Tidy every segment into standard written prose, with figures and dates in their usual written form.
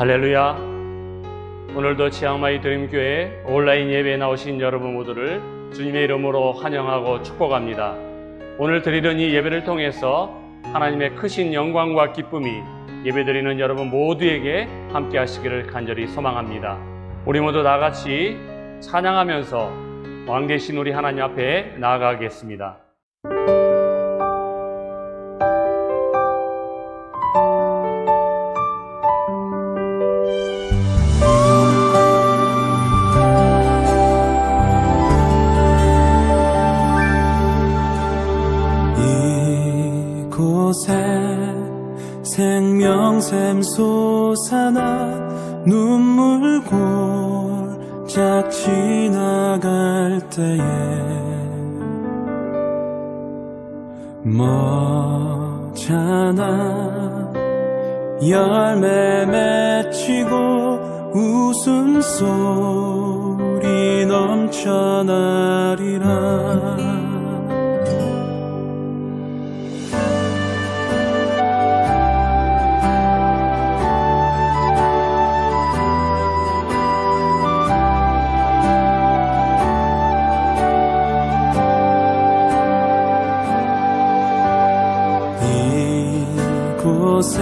할렐루야. 오늘도 치앙마이 드림교회 온라인 예배에 나오신 여러분 모두를 주님의 이름으로 환영하고 축복합니다. 오늘 드리는 이 예배를 통해서 하나님의 크신 영광과 기쁨이 예배드리는 여러분 모두에게 함께 하시기를 간절히 소망합니다. 우리 모두 다같이 찬양하면서 왕 되신 우리 하나님 앞에 나아가겠습니다. 생명샘 솟아나 눈물 골짝 지나갈 때에 머잖아 열매 맺히고 웃음소리 넘쳐나리라. 이곳에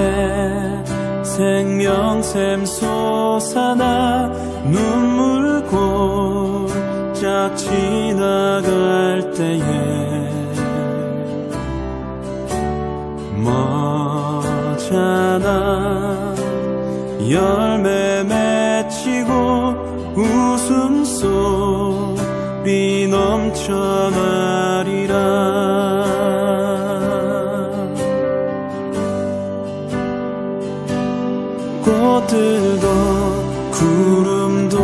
생명샘 솟아나 눈물 골짝 지나갈 때에 머잖아 열매 맺히고 웃음소리 넘쳐나리라. 꽃들도 구름도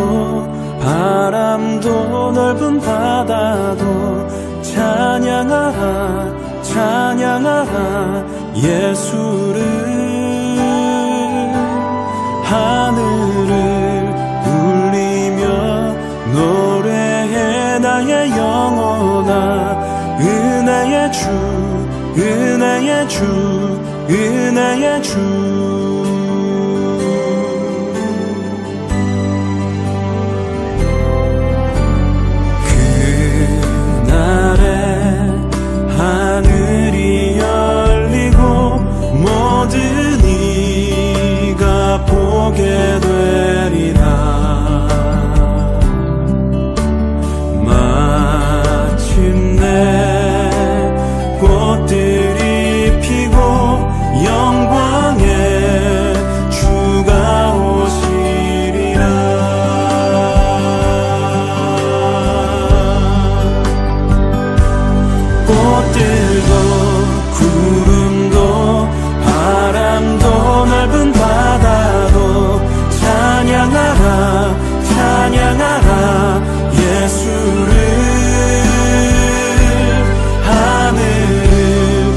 바람도 넓은 바다도 찬양하라 찬양하라 예수를. 하늘을 울리며 노래해 나의 영혼아. 은혜의 주 은혜의 주 은혜의 주. 하늘이 열리고 모든 이가 보게 되리라. 마침내 꽃들이 피고 영광의 주가 오시리라. 꽃들도 구름도 바람도 넓은 바다도 찬양하라 찬양하라 예수를. 하늘을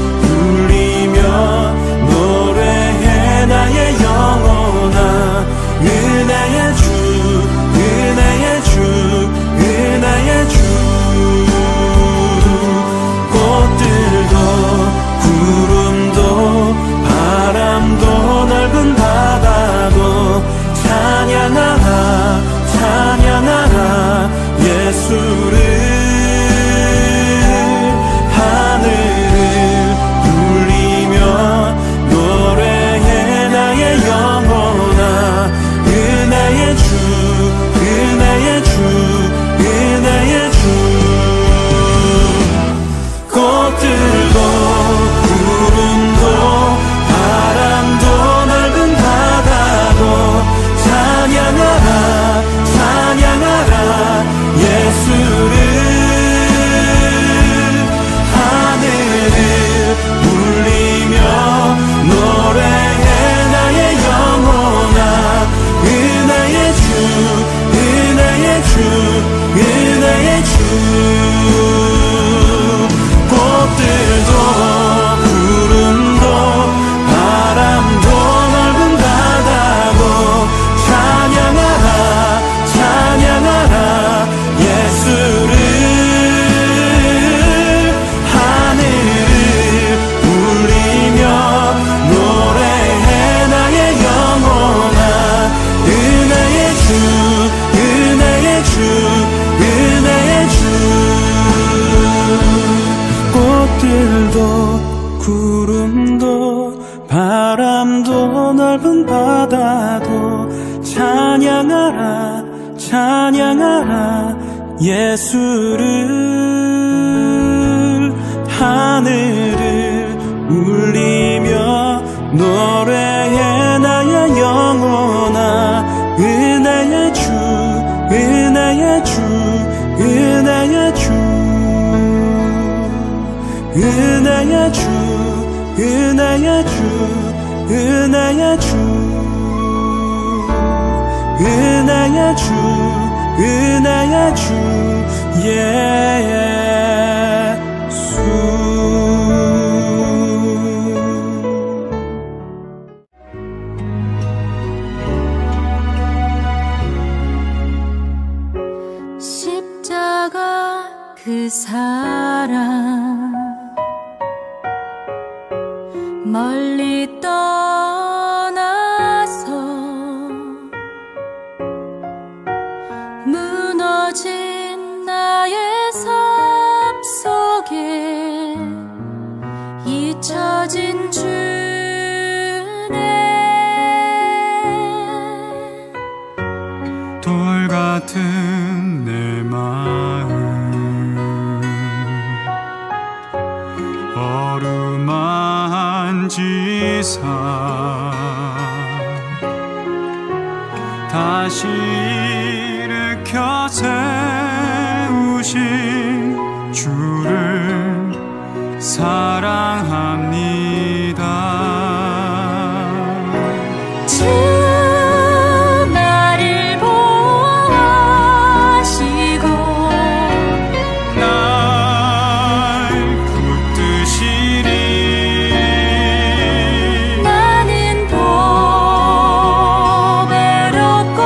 넓은 바다도 찬양하라 찬양하라 예수를 하늘을 울리며 노래해 나의 영혼아 은혜의 주 은혜의 주 은혜의 주 은혜의 주 은혜의 주 은혜의 주 은혜의 주 은혜의 주 예수 십자가 그 사랑 멀리 떠나서 무너진 나의 삶 속에 잊혀진 주네 돌 같은 내 마음 어루만지사 다시 일으켜 세우신 주를 사랑합니다. 주 나를 보호하시고 날 붙드시리 나는 보배롭고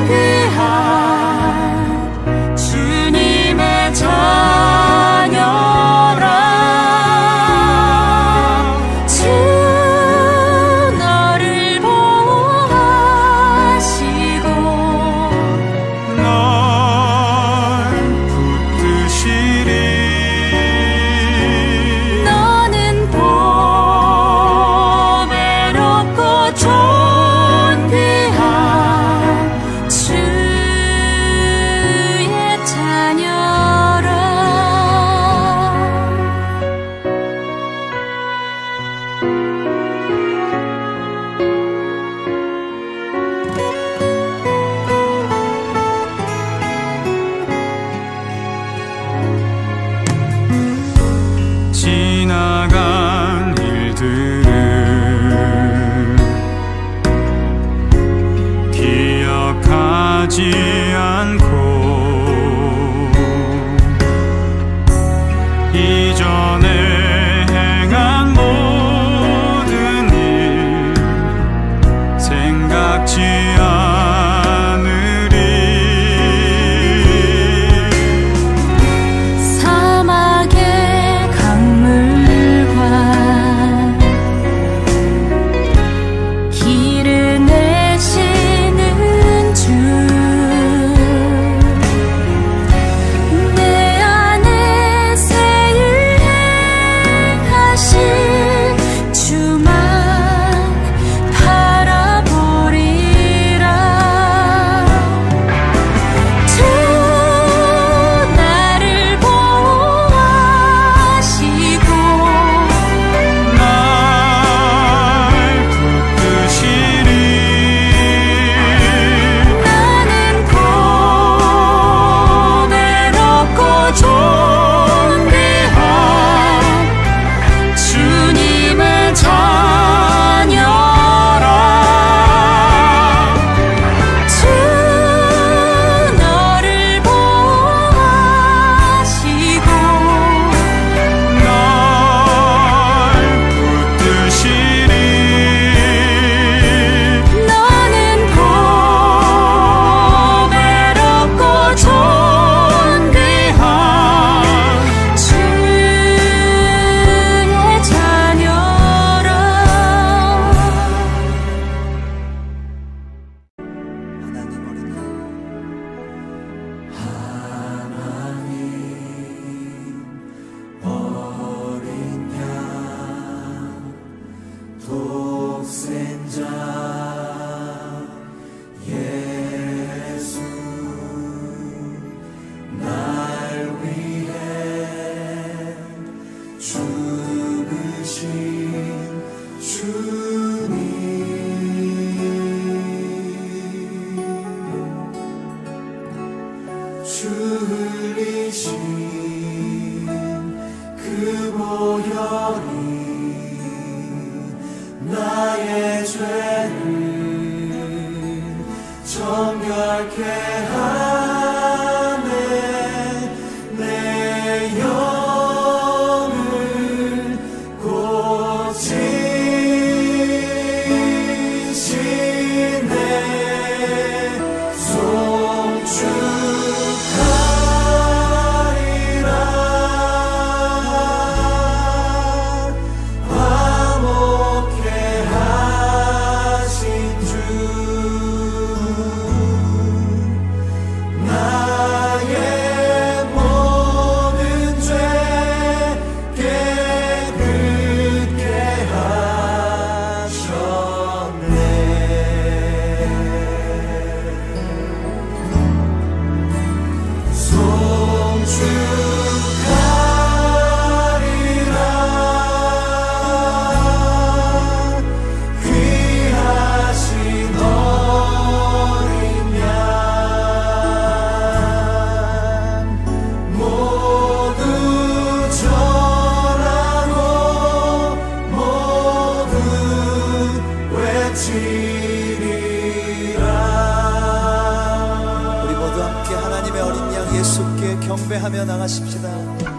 존귀한 주님의 경배하며 나가십시다.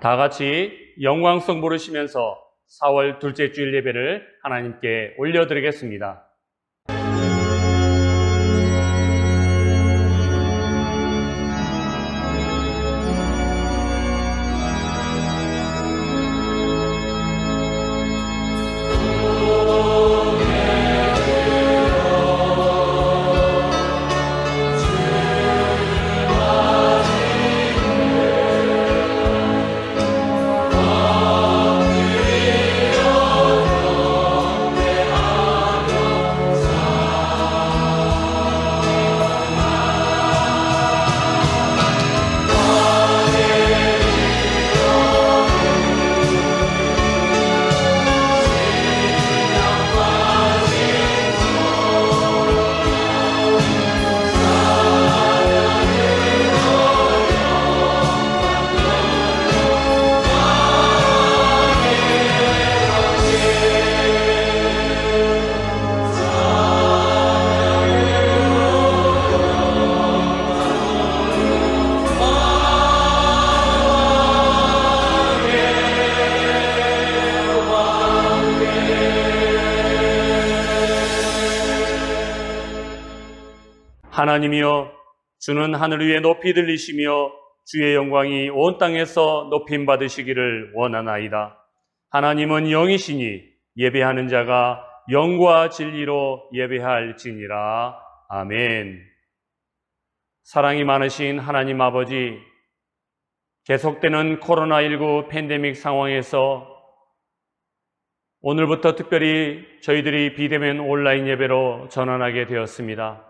다 같이 영광송 부르시면서 4월 둘째 주일 예배를 하나님께 올려드리겠습니다. 하나님이여, 주는 하늘 위에 높이 들리시며 주의 영광이 온 땅에서 높임 받으시기를 원하나이다. 하나님은 영이시니 예배하는 자가 영과 진리로 예배할지니라. 아멘. 사랑이 많으신 하나님 아버지, 계속되는 코로나19 팬데믹 상황에서 오늘부터 특별히 저희들이 비대면 온라인 예배로 전환하게 되었습니다.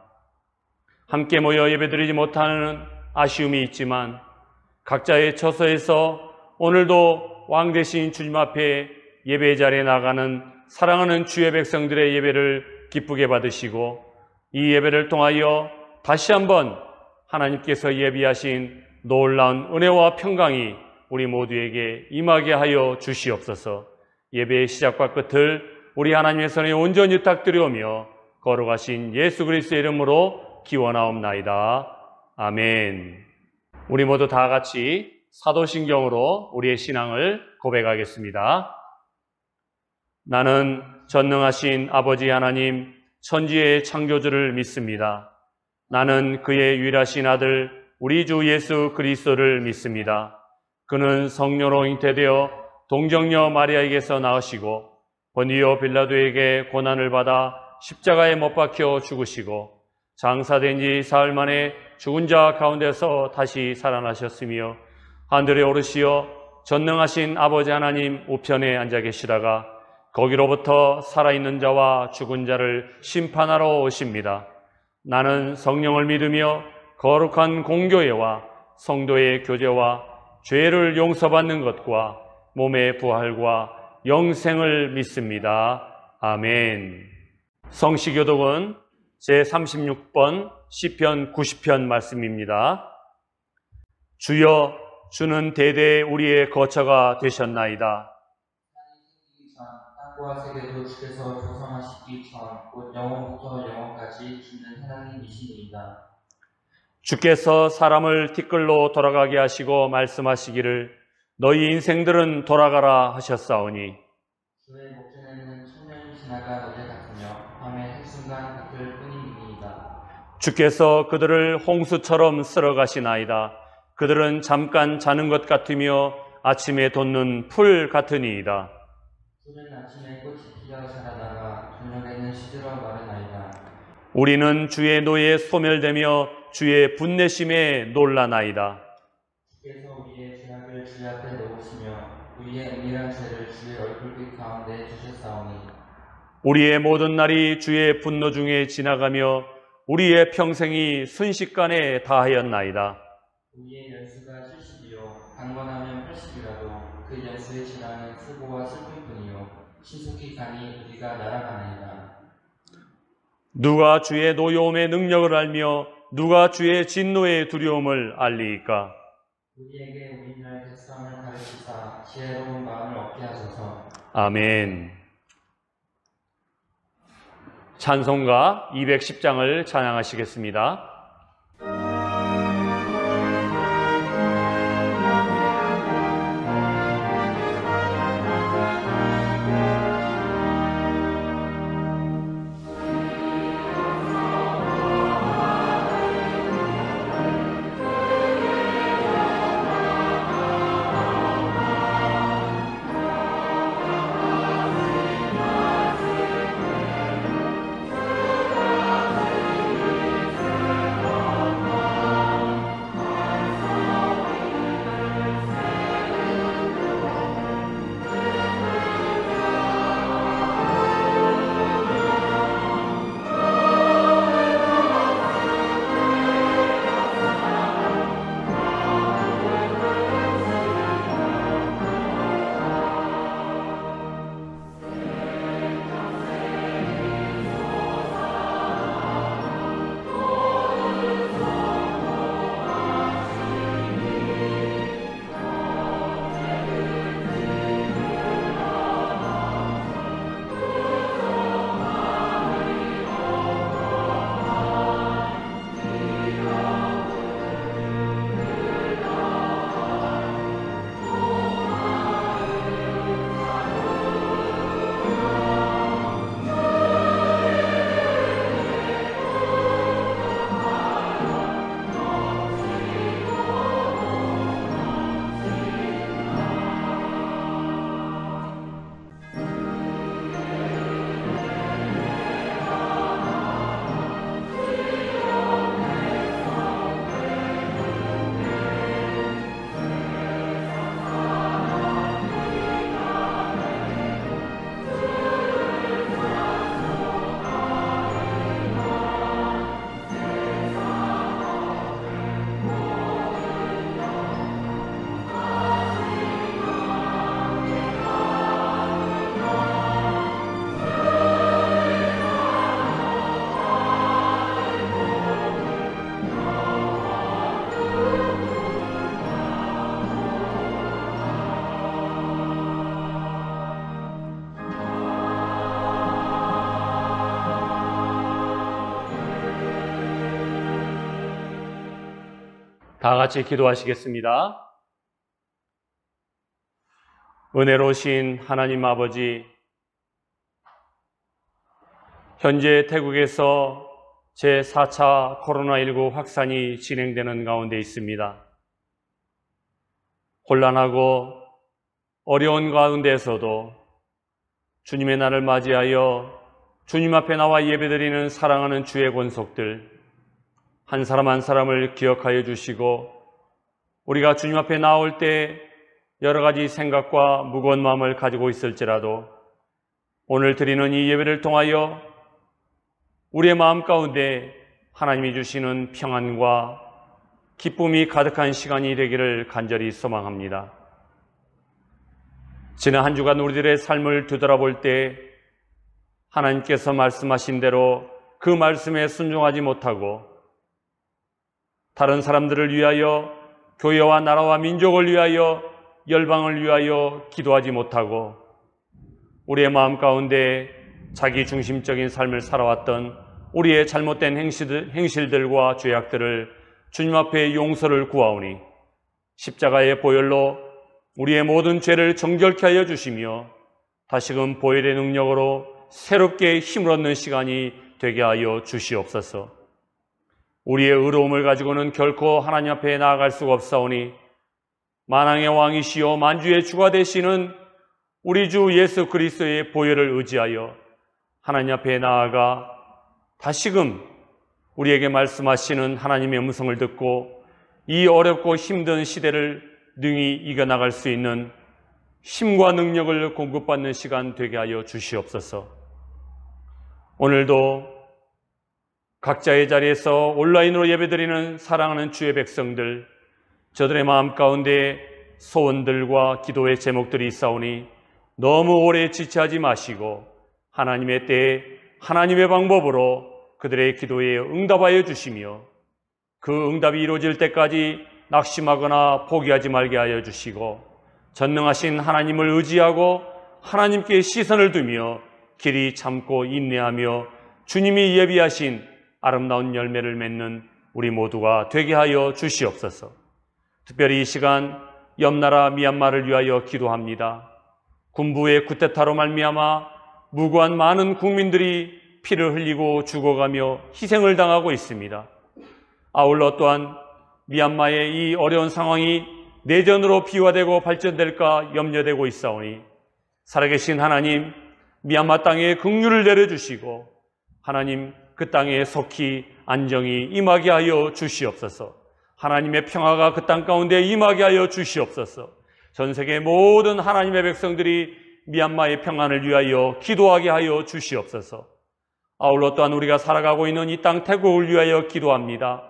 함께 모여 예배드리지 못하는 아쉬움이 있지만 각자의 처소에서 오늘도 왕 대신 주님 앞에 예배 자리에 나가는 사랑하는 주의 백성들의 예배를 기쁘게 받으시고 이 예배를 통하여 다시 한번 하나님께서 예비하신 놀라운 은혜와 평강이 우리 모두에게 임하게 하여 주시옵소서. 예배의 시작과 끝을 우리 하나님의 손에 온전히 부탁드리오며 거룩하신 예수 그리스도의 이름으로 기원하옵나이다. 아멘. 우리 모두 다 같이 사도신경으로 우리의 신앙을 고백하겠습니다. 나는 전능하신 아버지 하나님 천지의 창조주를 믿습니다. 나는 그의 유일하신 아들 우리 주 예수 그리스도를 믿습니다. 그는 성령으로 잉태되어 동정녀 마리아에게서 나으시고 본디오 빌라도에게 고난을 받아 십자가에 못 박혀 죽으시고 장사된 지 사흘 만에 죽은 자 가운데서 다시 살아나셨으며 하늘에 오르시어 전능하신 아버지 하나님 우편에 앉아 계시다가 거기로부터 살아있는 자와 죽은 자를 심판하러 오십니다. 나는 성령을 믿으며 거룩한 공교회와 성도의 교제와 죄를 용서받는 것과 몸의 부활과 영생을 믿습니다. 아멘. 성시교독은 제36번 시편 90편 말씀입니다. 주여, 주는 대대 우리의 거처가 되셨나이다. 땅과 세계도 주께서 조성하시기 전 곧 영원부터 영원까지 주는 하나님이시니이다. 주께서 사람을 티끌로 돌아가게 하시고 말씀하시기를 너희 인생들은 돌아가라 하셨사오니 주의 목전에는 천년이 지나간 어제 같으며 밤의 한순간 같을 뿐이니이다. 주께서 그들을 홍수처럼 쓸어가시나이다. 그들은 잠깐 자는 것 같으며 아침에 돋는 풀 같으니이다. 풀은 아침에 꽃이 피어 자라다가 저녁에는 시들어 마르나이다. 우리는 주의 노에 소멸되며 주의 분내심에 놀라나이다. 주께서 우리의 죄악을 주의 앞에 놓으시며 우리의 은밀한 죄를 주의 얼굴빛 가운데 주셨사오니 우리의 모든 날이 주의 분노 중에 지나가며 우리의 평생이 순식간에 다하였나이다. 우리의 연수가 70이요 강건하면 80이라도 그 연수의 질량은 수고와 슬픔뿐이요 신속히 가니 우리가 날아가나이다. 누가 주의 노여움의 능력을 알며 누가 주의 진노의 두려움을 알리이까? 우리에게 우리나라의 백성을 가르치사 지혜로운 마음을 얻게 하소서. 아멘. 찬송가 210장을 찬양하시겠습니다. 다 같이 기도하시겠습니다. 은혜로우신 하나님 아버지, 현재 태국에서 제4차 코로나19 확산이 진행되는 가운데 있습니다. 혼란하고 어려운 가운데에서도 주님의 날을 맞이하여 주님 앞에 나와 예배드리는 사랑하는 주의 권속들 한 사람 한 사람을 기억하여 주시고, 우리가 주님 앞에 나올 때 여러 가지 생각과 무거운 마음을 가지고 있을지라도 오늘 드리는 이 예배를 통하여 우리의 마음 가운데 하나님이 주시는 평안과 기쁨이 가득한 시간이 되기를 간절히 소망합니다. 지난 한 주간 우리들의 삶을 되돌아볼 때 하나님께서 말씀하신 대로 그 말씀에 순종하지 못하고 다른 사람들을 위하여, 교회와 나라와 민족을 위하여, 열방을 위하여 기도하지 못하고 우리의 마음 가운데 자기 중심적인 삶을 살아왔던 우리의 잘못된 행실들과 죄악들을 주님 앞에 용서를 구하오니 십자가의 보혈로 우리의 모든 죄를 정결케 하여 주시며 다시금 보혈의 능력으로 새롭게 힘을 얻는 시간이 되게 하여 주시옵소서. 우리의 의로움을 가지고는 결코 하나님 앞에 나아갈 수가 없사오니 만왕의 왕이시요 만주의 주가 되시는 우리 주 예수 그리스도의 보혈을 의지하여 하나님 앞에 나아가 다시금 우리에게 말씀하시는 하나님의 음성을 듣고 이 어렵고 힘든 시대를 능히 이겨나갈 수 있는 힘과 능력을 공급받는 시간 되게 하여 주시옵소서. 오늘도 각자의 자리에서 온라인으로 예배드리는 사랑하는 주의 백성들, 저들의 마음 가운데 소원들과 기도의 제목들이 있사오니 너무 오래 지체하지 마시고 하나님의 때에 하나님의 방법으로 그들의 기도에 응답하여 주시며 그 응답이 이루어질 때까지 낙심하거나 포기하지 말게 하여 주시고 전능하신 하나님을 의지하고 하나님께 시선을 두며 길이 참고 인내하며 주님이 예비하신 아름다운 열매를 맺는 우리 모두가 되게 하여 주시옵소서. 특별히 이 시간 옆나라 미얀마를 위하여 기도합니다. 군부의 쿠데타로 말미암아 무고한 많은 국민들이 피를 흘리고 죽어가며 희생을 당하고 있습니다. 아울러 또한 미얀마의 이 어려운 상황이 내전으로 비화되고 발전될까 염려되고 있사오니 살아계신 하나님, 미얀마 땅에 긍휼을 내려주시고 하나님 그 땅에 속히 안정이 임하게 하여 주시옵소서. 하나님의 평화가 그 땅 가운데 임하게 하여 주시옵소서. 전 세계 모든 하나님의 백성들이 미얀마의 평안을 위하여 기도하게 하여 주시옵소서. 아울러 또한 우리가 살아가고 있는 이 땅 태국을 위하여 기도합니다.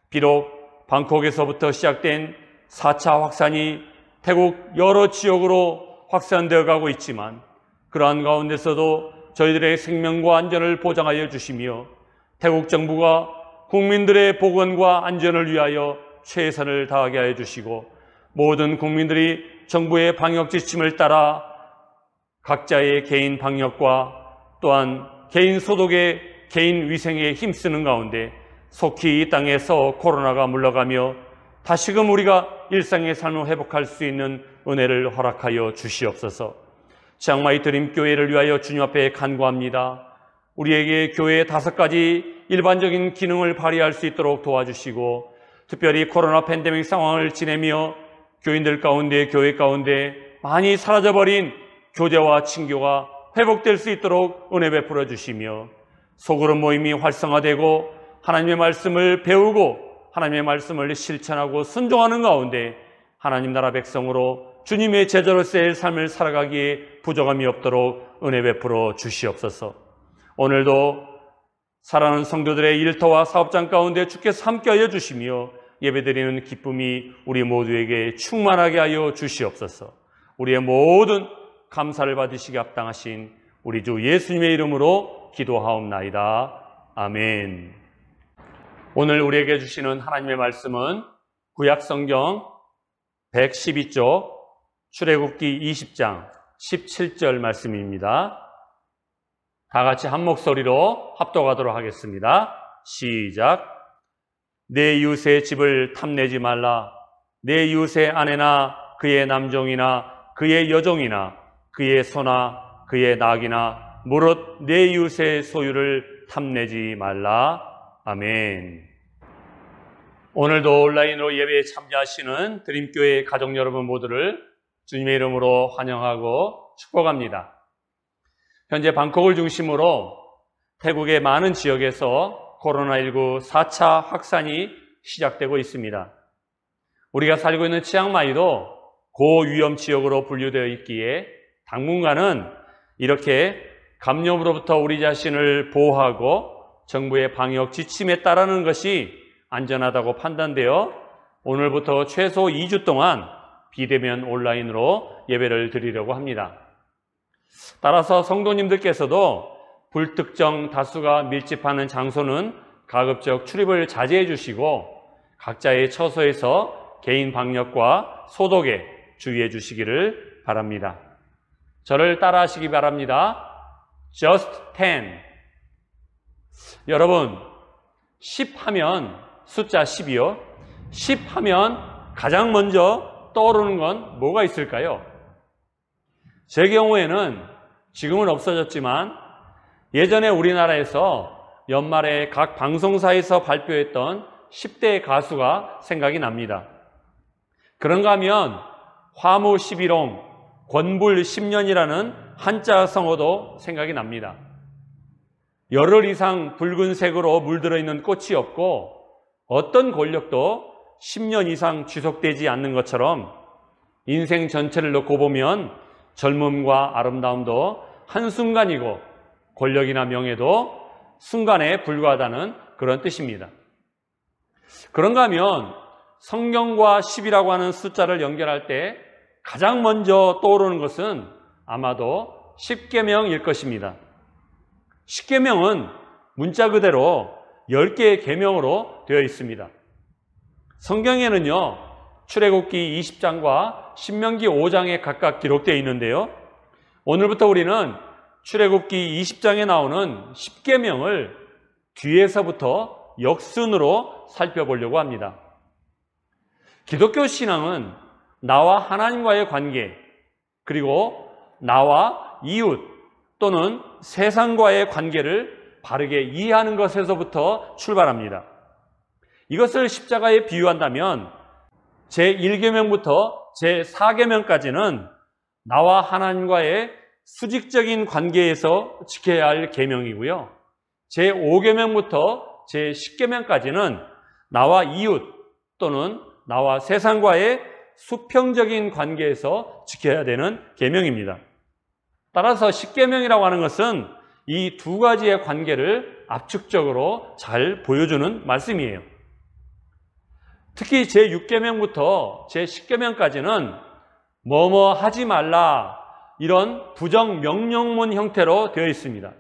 비록 방콕에서부터 시작된 4차 확산이 태국 여러 지역으로 확산되어 가고 있지만 그러한 가운데서도 저희들의 생명과 안전을 보장하여 주시며 태국 정부가 국민들의 보건과 안전을 위하여 최선을 다하게 하여 주시고 모든 국민들이 정부의 방역 지침을 따라 각자의 개인 방역과 또한 개인 소독에 개인 위생에 힘쓰는 가운데 속히 이 땅에서 코로나가 물러가며 다시금 우리가 일상의 삶을 회복할 수 있는 은혜를 허락하여 주시옵소서. 치앙마이 드림교회를 위하여 주님 앞에 간구합니다. 우리에게 교회의 5가지 일반적인 기능을 발휘할 수 있도록 도와주시고 특별히 코로나 팬데믹 상황을 지내며 교인들 가운데 교회 가운데 많이 사라져버린 교제와 친교가 회복될 수 있도록 은혜 베풀어 주시며 소그룹 모임이 활성화되고 하나님의 말씀을 배우고 하나님의 말씀을 실천하고 순종하는 가운데 하나님 나라 백성으로 주님의 제자로서의 삶을 살아가기에 부족함이 없도록 은혜 베풀어 주시옵소서. 오늘도 사랑하는 성도들의 일터와 사업장 가운데 주께서 함께하여 주시며 예배드리는 기쁨이 우리 모두에게 충만하게 하여 주시옵소서. 우리의 모든 감사를 받으시기 합당하신 우리 주 예수님의 이름으로 기도하옵나이다. 아멘. 오늘 우리에게 주시는 하나님의 말씀은 구약성경 112쪽 출애굽기 20장 17절 말씀입니다. 다 같이 한 목소리로 합독하도록 하겠습니다. 시작. 내 이웃의 집을 탐내지 말라. 내 이웃의 아내나 그의 남종이나 그의 여종이나 그의 소나 그의 낙이나 무릇 내 이웃의 소유를 탐내지 말라. 아멘. 오늘도 온라인으로 예배에 참여하시는 드림교회 가족 여러분 모두를 주님의 이름으로 환영하고 축복합니다. 현재 방콕을 중심으로 태국의 많은 지역에서 코로나19 4차 확산이 시작되고 있습니다. 우리가 살고 있는 치앙마이도 고위험 지역으로 분류되어 있기에 당분간은 이렇게 감염으로부터 우리 자신을 보호하고 정부의 방역 지침에 따르는 것이 안전하다고 판단되어 오늘부터 최소 2주 동안 비대면 온라인으로 예배를 드리려고 합니다. 따라서 성도님들께서도 불특정 다수가 밀집하는 장소는 가급적 출입을 자제해 주시고 각자의 처소에서 개인 방역과 소독에 주의해 주시기를 바랍니다. 저를 따라하시기 바랍니다. Just 10. 여러분, 10 하면 숫자 10이요. 10 하면 가장 먼저 떠오르는 건 뭐가 있을까요? 제 경우에는 지금은 없어졌지만 예전에 우리나라에서 연말에 각 방송사에서 발표했던 10대 가수가 생각이 납니다. 그런가 하면 화무 11홍, 권불 10년이라는 한자 성어도 생각이 납니다. 열흘 이상 붉은색으로 물들어 있는 꽃이 없고 어떤 권력도 10년 이상 지속되지 않는 것처럼 인생 전체를 놓고 보면 젊음과 아름다움도 한순간이고 권력이나 명예도 순간에 불과하다는 그런 뜻입니다. 그런가 하면 성경과 10이라고 하는 숫자를 연결할 때 가장 먼저 떠오르는 것은 아마도 십계명일 것입니다. 십계명은 문자 그대로 10개의 계명으로 되어 있습니다. 성경에는요, 출애굽기 20장과 신명기 5장에 각각 기록되어 있는데요. 오늘부터 우리는 출애굽기 20장에 나오는 십계명을 뒤에서부터 역순으로 살펴보려고 합니다. 기독교 신앙은 나와 하나님과의 관계, 그리고 나와 이웃 또는 세상과의 관계를 바르게 이해하는 것에서부터 출발합니다. 이것을 십자가에 비유한다면 제1계명부터 제4계명까지는 나와 하나님과의 수직적인 관계에서 지켜야 할 계명이고요. 제5계명부터 제10계명까지는 나와 이웃 또는 나와 세상과의 수평적인 관계에서 지켜야 되는 계명입니다. 따라서 10계명이라고 하는 것은 이 두 가지의 관계를 압축적으로 잘 보여주는 말씀이에요. 특히 제6계명부터 제10계명까지는 뭐뭐 하지 말라 이런 부정 명령문 형태로 되어 있습니다.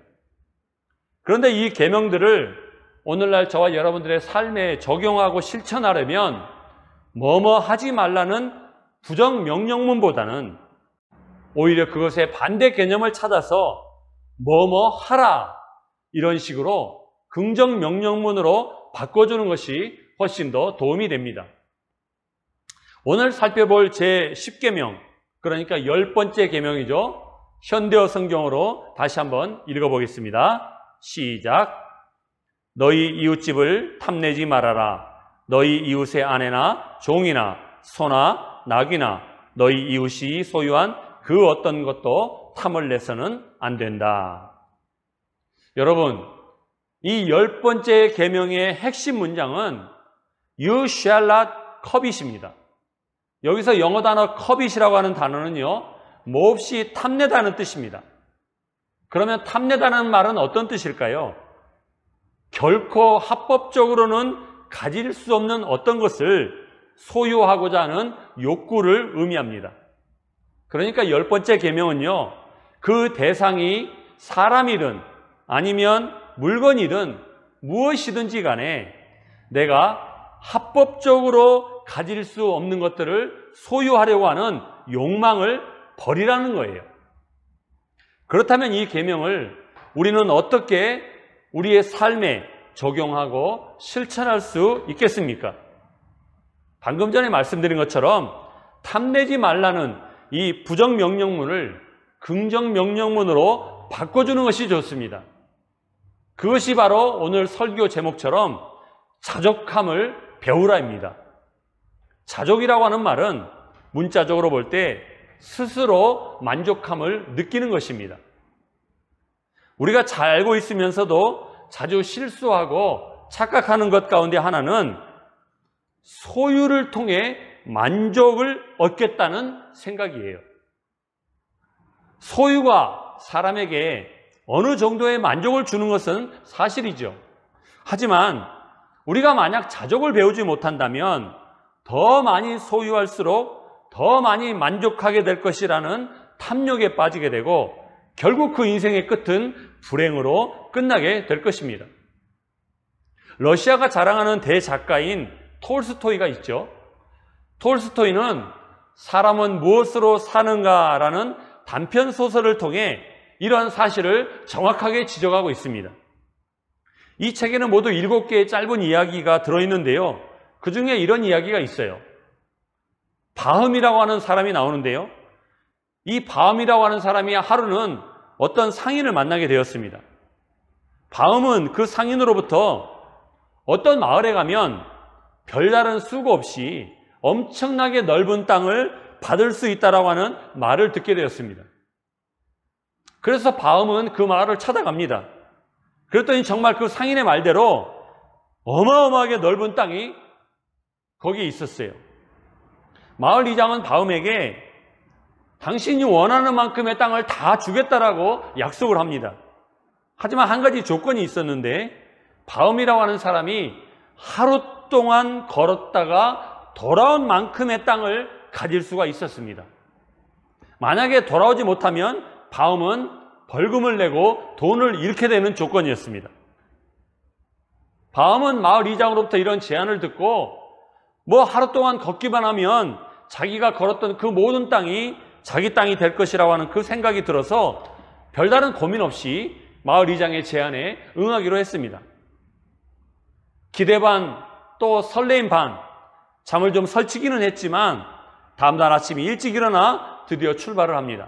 그런데 이 계명들을 오늘날 저와 여러분들의 삶에 적용하고 실천하려면 뭐뭐 하지 말라는 부정 명령문보다는 오히려 그것의 반대 개념을 찾아서 뭐뭐 하라 이런 식으로 긍정 명령문으로 바꿔주는 것이 훨씬 더 도움이 됩니다. 오늘 살펴볼 제10계명, 그러니까 10번째 계명이죠. 현대어 성경으로 다시 한번 읽어보겠습니다. 시작. 너희 이웃집을 탐내지 말아라. 너희 이웃의 아내나 종이나 소나 낙이나 너희 이웃이 소유한 그 어떤 것도 탐을 내서는 안 된다. 여러분, 이 10번째 계명의 핵심 문장은 You shall not covet입니다. 여기서 영어 단어 covet이라고 하는 단어는요, 몹시 탐내다는 뜻입니다. 그러면 탐내다는 말은 어떤 뜻일까요? 결코 합법적으로는 가질 수 없는 어떤 것을 소유하고자 하는 욕구를 의미합니다. 그러니까 10번째 계명은요, 그 대상이 사람이든 아니면 물건이든 무엇이든지 간에 내가 합법적으로 가질 수 없는 것들을 소유하려고 하는 욕망을 버리라는 거예요. 그렇다면 이 계명을 우리는 어떻게 우리의 삶에 적용하고 실천할 수 있겠습니까? 방금 전에 말씀드린 것처럼 탐내지 말라는 이 부정명령문을 긍정명령문으로 바꿔주는 것이 좋습니다. 그것이 바로 오늘 설교 제목처럼 자족함을 배우라입니다. 자족이라고 하는 말은 문자적으로 볼 때 스스로 만족함을 느끼는 것입니다. 우리가 잘 알고 있으면서도 자주 실수하고 착각하는 것 가운데 하나는 소유를 통해 만족을 얻겠다는 생각이에요. 소유가 사람에게 어느 정도의 만족을 주는 것은 사실이죠. 하지만 우리가 만약 자족을 배우지 못한다면 더 많이 소유할수록 더 많이 만족하게 될 것이라는 탐욕에 빠지게 되고 결국 그 인생의 끝은 불행으로 끝나게 될 것입니다. 러시아가 자랑하는 대작가인 톨스토이가 있죠. 톨스토이는 사람은 무엇으로 사는가라는 단편 소설을 통해 이러한 사실을 정확하게 지적하고 있습니다. 이 책에는 모두 7개의 짧은 이야기가 들어있는데요. 그 중에 이런 이야기가 있어요. 바흠이라고 하는 사람이 나오는데요. 이 바흠이라고 하는 사람이 하루는 어떤 상인을 만나게 되었습니다. 바흠은 그 상인으로부터 어떤 마을에 가면 별다른 수고 없이 엄청나게 넓은 땅을 받을 수 있다라고 하는 말을 듣게 되었습니다. 그래서 바흠은 그 마을을 찾아갑니다. 그랬더니 정말 그 상인의 말대로 어마어마하게 넓은 땅이 거기에 있었어요. 마을 이장은 바흠에게 당신이 원하는 만큼의 땅을 다 주겠다라고 약속을 합니다. 하지만 한 가지 조건이 있었는데 바흠이라고 하는 사람이 하루 동안 걸었다가 돌아온 만큼의 땅을 가질 수가 있었습니다. 만약에 돌아오지 못하면 바흠은 벌금을 내고 돈을 잃게 되는 조건이었습니다. 바흠은 마을 이장으로부터 이런 제안을 듣고 하루 동안 걷기만 하면 자기가 걸었던 그 모든 땅이 자기 땅이 될 것이라고 하는 그 생각이 들어서 별다른 고민 없이 마을 이장의 제안에 응하기로 했습니다. 기대 반 또 설레임 반, 잠을 좀 설치기는 했지만 다음날 아침 일찍 일어나 드디어 출발을 합니다.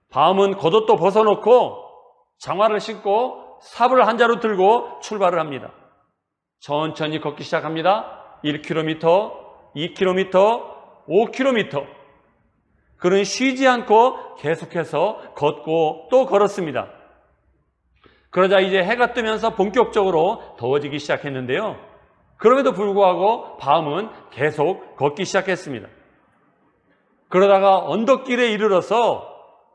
바흠은 겉옷도 벗어놓고 장화를 신고 삽을 한 자루 들고 출발을 합니다. 천천히 걷기 시작합니다. 1km, 2km, 5km. 그는 쉬지 않고 계속해서 걷고 또 걸었습니다. 그러자 이제 해가 뜨면서 본격적으로 더워지기 시작했는데요. 그럼에도 불구하고 바흠은 계속 걷기 시작했습니다. 그러다가 언덕길에 이르러서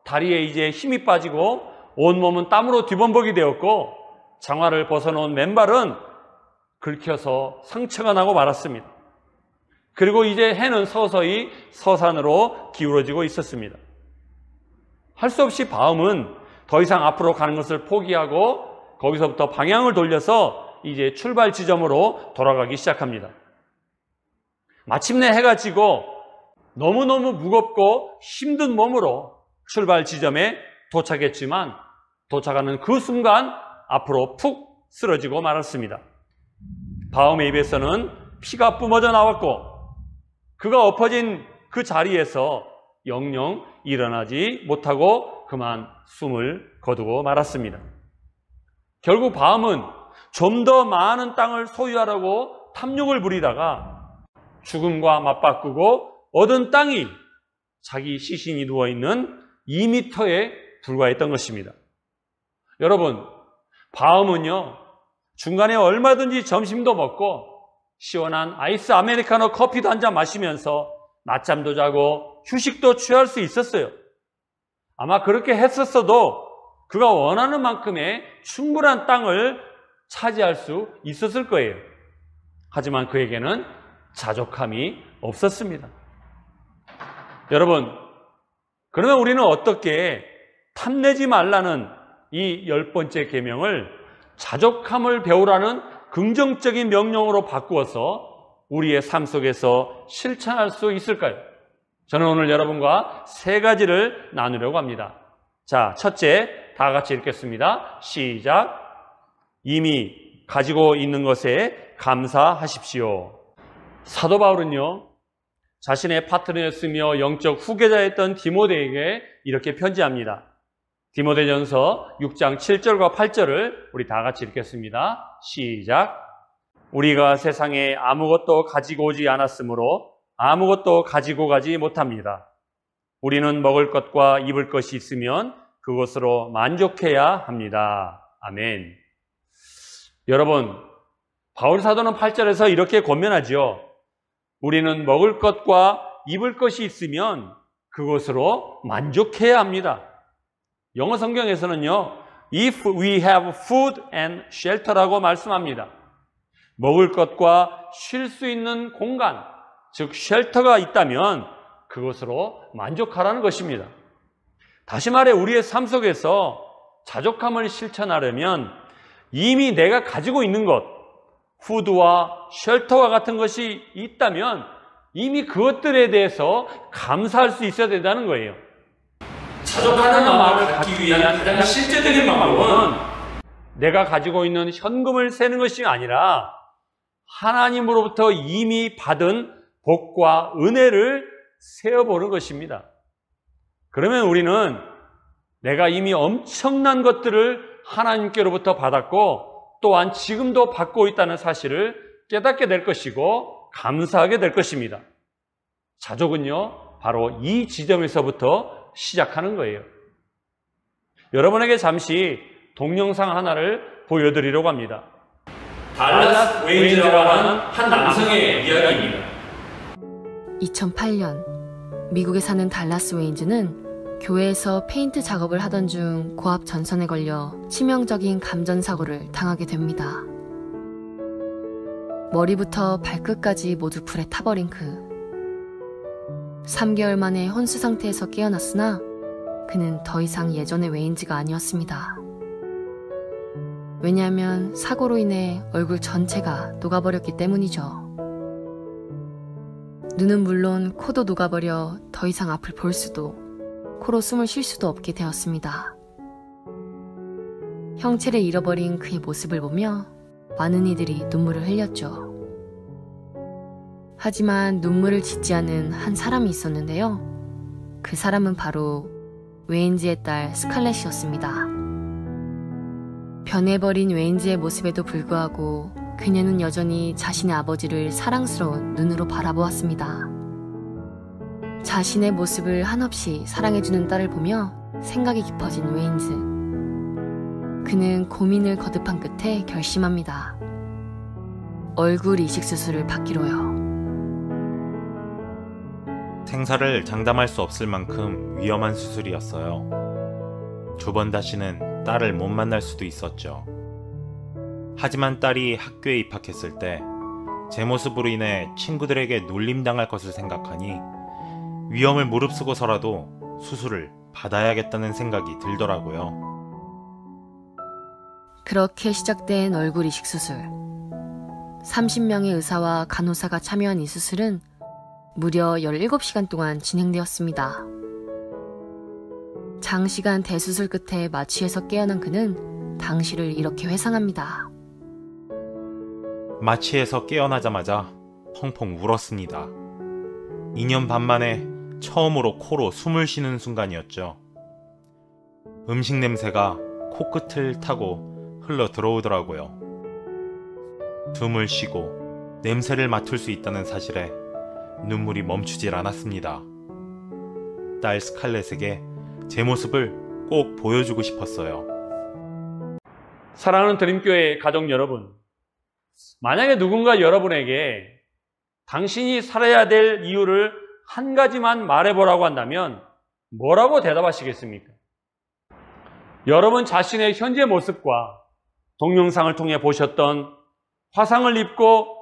다리에 이제 힘이 빠지고 온몸은 땀으로 뒤범벅이 되었고 장화를 벗어놓은 맨발은 긁혀서 상처가 나고 말았습니다. 그리고 이제 해는 서서히 서산으로 기울어지고 있었습니다. 할 수 없이 바흠은 더 이상 앞으로 가는 것을 포기하고 거기서부터 방향을 돌려서 이제 출발 지점으로 돌아가기 시작합니다. 마침내 해가 지고 너무너무 무겁고 힘든 몸으로 출발 지점에 도착했지만 도착하는 그 순간 앞으로 푹 쓰러지고 말았습니다. 바흠의 입에서는 피가 뿜어져 나왔고 그가 엎어진 그 자리에서 영영 일어나지 못하고 그만 숨을 거두고 말았습니다. 결국 바흠은 좀 더 많은 땅을 소유하려고 탐욕을 부리다가 죽음과 맞바꾸고 얻은 땅이 자기 시신이 누워있는 2m에 불과했던 것입니다. 여러분, 바흠은요, 중간에 얼마든지 점심도 먹고 시원한 아이스 아메리카노 커피도 한 잔 마시면서 낮잠도 자고 휴식도 취할 수 있었어요. 아마 그렇게 했었어도 그가 원하는 만큼의 충분한 땅을 차지할 수 있었을 거예요. 하지만 그에게는 자족함이 없었습니다. 여러분, 그러면 우리는 어떻게 탐내지 말라는 이 10번째 계명을 자족함을 배우라는 긍정적인 명령으로 바꾸어서 우리의 삶 속에서 실천할 수 있을까요? 저는 오늘 여러분과 3가지를 나누려고 합니다. 자, 첫째, 다 같이 읽겠습니다. 시작. 이미 가지고 있는 것에 감사하십시오. 사도 바울은요, 자신의 파트너였으며 영적 후계자였던 디모데에게 이렇게 편지합니다. 디모데전서 6장 7절과 8절을 우리 다 같이 읽겠습니다. 시작. 우리가 세상에 아무것도 가지고 오지 않았으므로 아무것도 가지고 가지 못합니다. 우리는 먹을 것과 입을 것이 있으면 그것으로 만족해야 합니다. 아멘. 여러분, 바울 사도는 8절에서 이렇게 권면하죠. 우리는 먹을 것과 입을 것이 있으면 그것으로 만족해야 합니다. 영어 성경에서는요, if we have food and shelter라고 말씀합니다. 먹을 것과 쉴 수 있는 공간, 즉 쉘터가 있다면 그것으로 만족하라는 것입니다. 다시 말해 우리의 삶 속에서 자족함을 실천하려면 이미 내가 가지고 있는 것, 푸드와 쉘터와 같은 것이 있다면 이미 그것들에 대해서 감사할 수 있어야 된다는 거예요. 자족하는 마음을 갖기 위한 가장 실제적인 방법은 내가 가지고 있는 현금을 세는 것이 아니라 하나님으로부터 이미 받은 복과 은혜를 세어보는 것입니다. 그러면 우리는 내가 이미 엄청난 것들을 하나님께로부터 받았고 또한 지금도 받고 있다는 사실을 깨닫게 될 것이고 감사하게 될 것입니다. 자족은요, 바로 이 지점에서부터 시작하는 거예요. 여러분에게 잠시 동영상 하나를 보여드리려고 합니다. 달라스 웨인즈라고 하는 한 남성의 이야기입니다. 2008년 미국에 사는 달라스 웨인즈는 교회에서 페인트 작업을 하던 중 고압 전선에 걸려 치명적인 감전사고를 당하게 됩니다. 머리부터 발끝까지 모두 불에 타버린 3개월 만에 혼수 상태에서 깨어났으나 그는 더 이상 예전의 웨인즈가 아니었습니다. 왜냐하면 사고로 인해 얼굴 전체가 녹아버렸기 때문이죠. 눈은 물론 코도 녹아버려 더 이상 앞을 볼 수도, 코로 숨을 쉴 수도 없게 되었습니다. 형체를 잃어버린 그의 모습을 보며 많은 이들이 눈물을 흘렸죠. 하지만 눈물을 짓지 않은 한 사람이 있었는데요. 그 사람은 바로 웨인즈의 딸 스칼렛이었습니다. 변해버린 웨인즈의 모습에도 불구하고 그녀는 여전히 자신의 아버지를 사랑스러운 눈으로 바라보았습니다. 자신의 모습을 한없이 사랑해주는 딸을 보며 생각이 깊어진 웨인즈. 그는 고민을 거듭한 끝에 결심합니다. 얼굴 이식 수술을 받기로요. 생사를 장담할 수 없을 만큼 위험한 수술이었어요. 2번 다시는 딸을 못 만날 수도 있었죠. 하지만 딸이 학교에 입학했을 때 제 모습으로 인해 친구들에게 놀림당할 것을 생각하니 위험을 무릅쓰고서라도 수술을 받아야겠다는 생각이 들더라고요. 그렇게 시작된 얼굴 이식 수술. 30명의 의사와 간호사가 참여한 이 수술은 무려 17시간 동안 진행되었습니다. 장시간 대수술 끝에 마취에서 깨어난 그는 당시를 이렇게 회상합니다. 마취에서 깨어나자마자 펑펑 울었습니다. 2년 반 만에 처음으로 코로 숨을 쉬는 순간이었죠. 음식 냄새가 코끝을 타고 흘러 들어오더라고요. 숨을 쉬고 냄새를 맡을 수 있다는 사실에 눈물이 멈추질 않았습니다. 딸 스칼렛에게 제 모습을 꼭 보여주고 싶었어요. 사랑하는 드림교회 가족 여러분, 만약에 누군가 여러분에게 당신이 살아야 될 이유를 한 가지만 말해보라고 한다면 뭐라고 대답하시겠습니까? 여러분 자신의 현재 모습과 동영상을 통해 보셨던 화상을 입고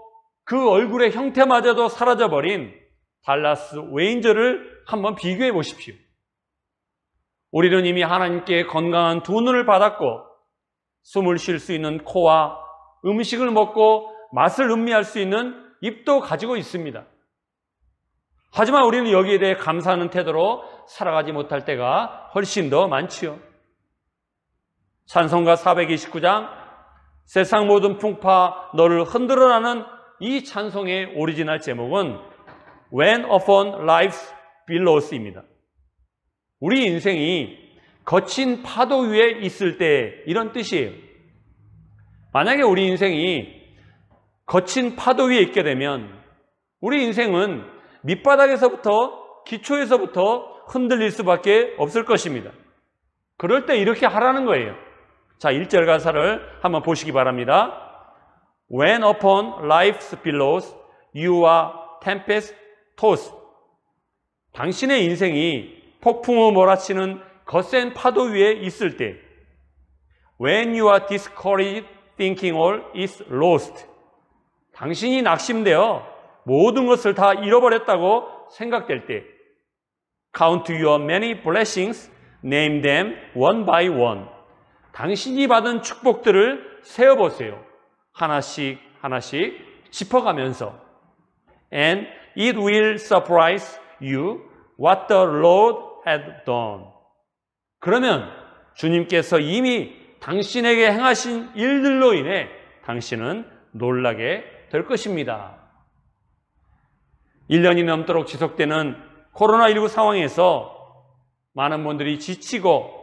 그 얼굴의 형태마저도 사라져버린 달라스 웨인즈를 한번 비교해 보십시오. 우리는 이미 하나님께 건강한 두 눈을 받았고 숨을 쉴 수 있는 코와 음식을 먹고 맛을 음미할 수 있는 입도 가지고 있습니다. 하지만 우리는 여기에 대해 감사하는 태도로 살아가지 못할 때가 훨씬 더 많지요. 찬송가 429장 세상 모든 풍파 너를 흔들어라는 이 찬송의 오리지널 제목은 When Upon Life's Billows입니다. 우리 인생이 거친 파도 위에 있을 때 이런 뜻이에요. 만약에 우리 인생이 거친 파도 위에 있게 되면 우리 인생은 밑바닥에서부터 기초에서부터 흔들릴 수밖에 없을 것입니다. 그럴 때 이렇게 하라는 거예요. 자, 1절 가사를 한번 보시기 바랍니다. When upon life's billows you are tempest tossed. 당신의 인생이 폭풍우 몰아치는 거센 파도 위에 있을 때 When you are discouraged thinking all is lost. 당신이 낙심되어 모든 것을 다 잃어버렸다고 생각될 때 Count your many blessings, name them one by one. 당신이 받은 축복들을 세어보세요. 하나씩 하나씩 짚어가면서 And it will surprise you what the Lord had done. 그러면 주님께서 이미 당신에게 행하신 일들로 인해 당신은 놀라게 될 것입니다. 1년이 넘도록 지속되는 코로나19 상황에서 많은 분들이 지치고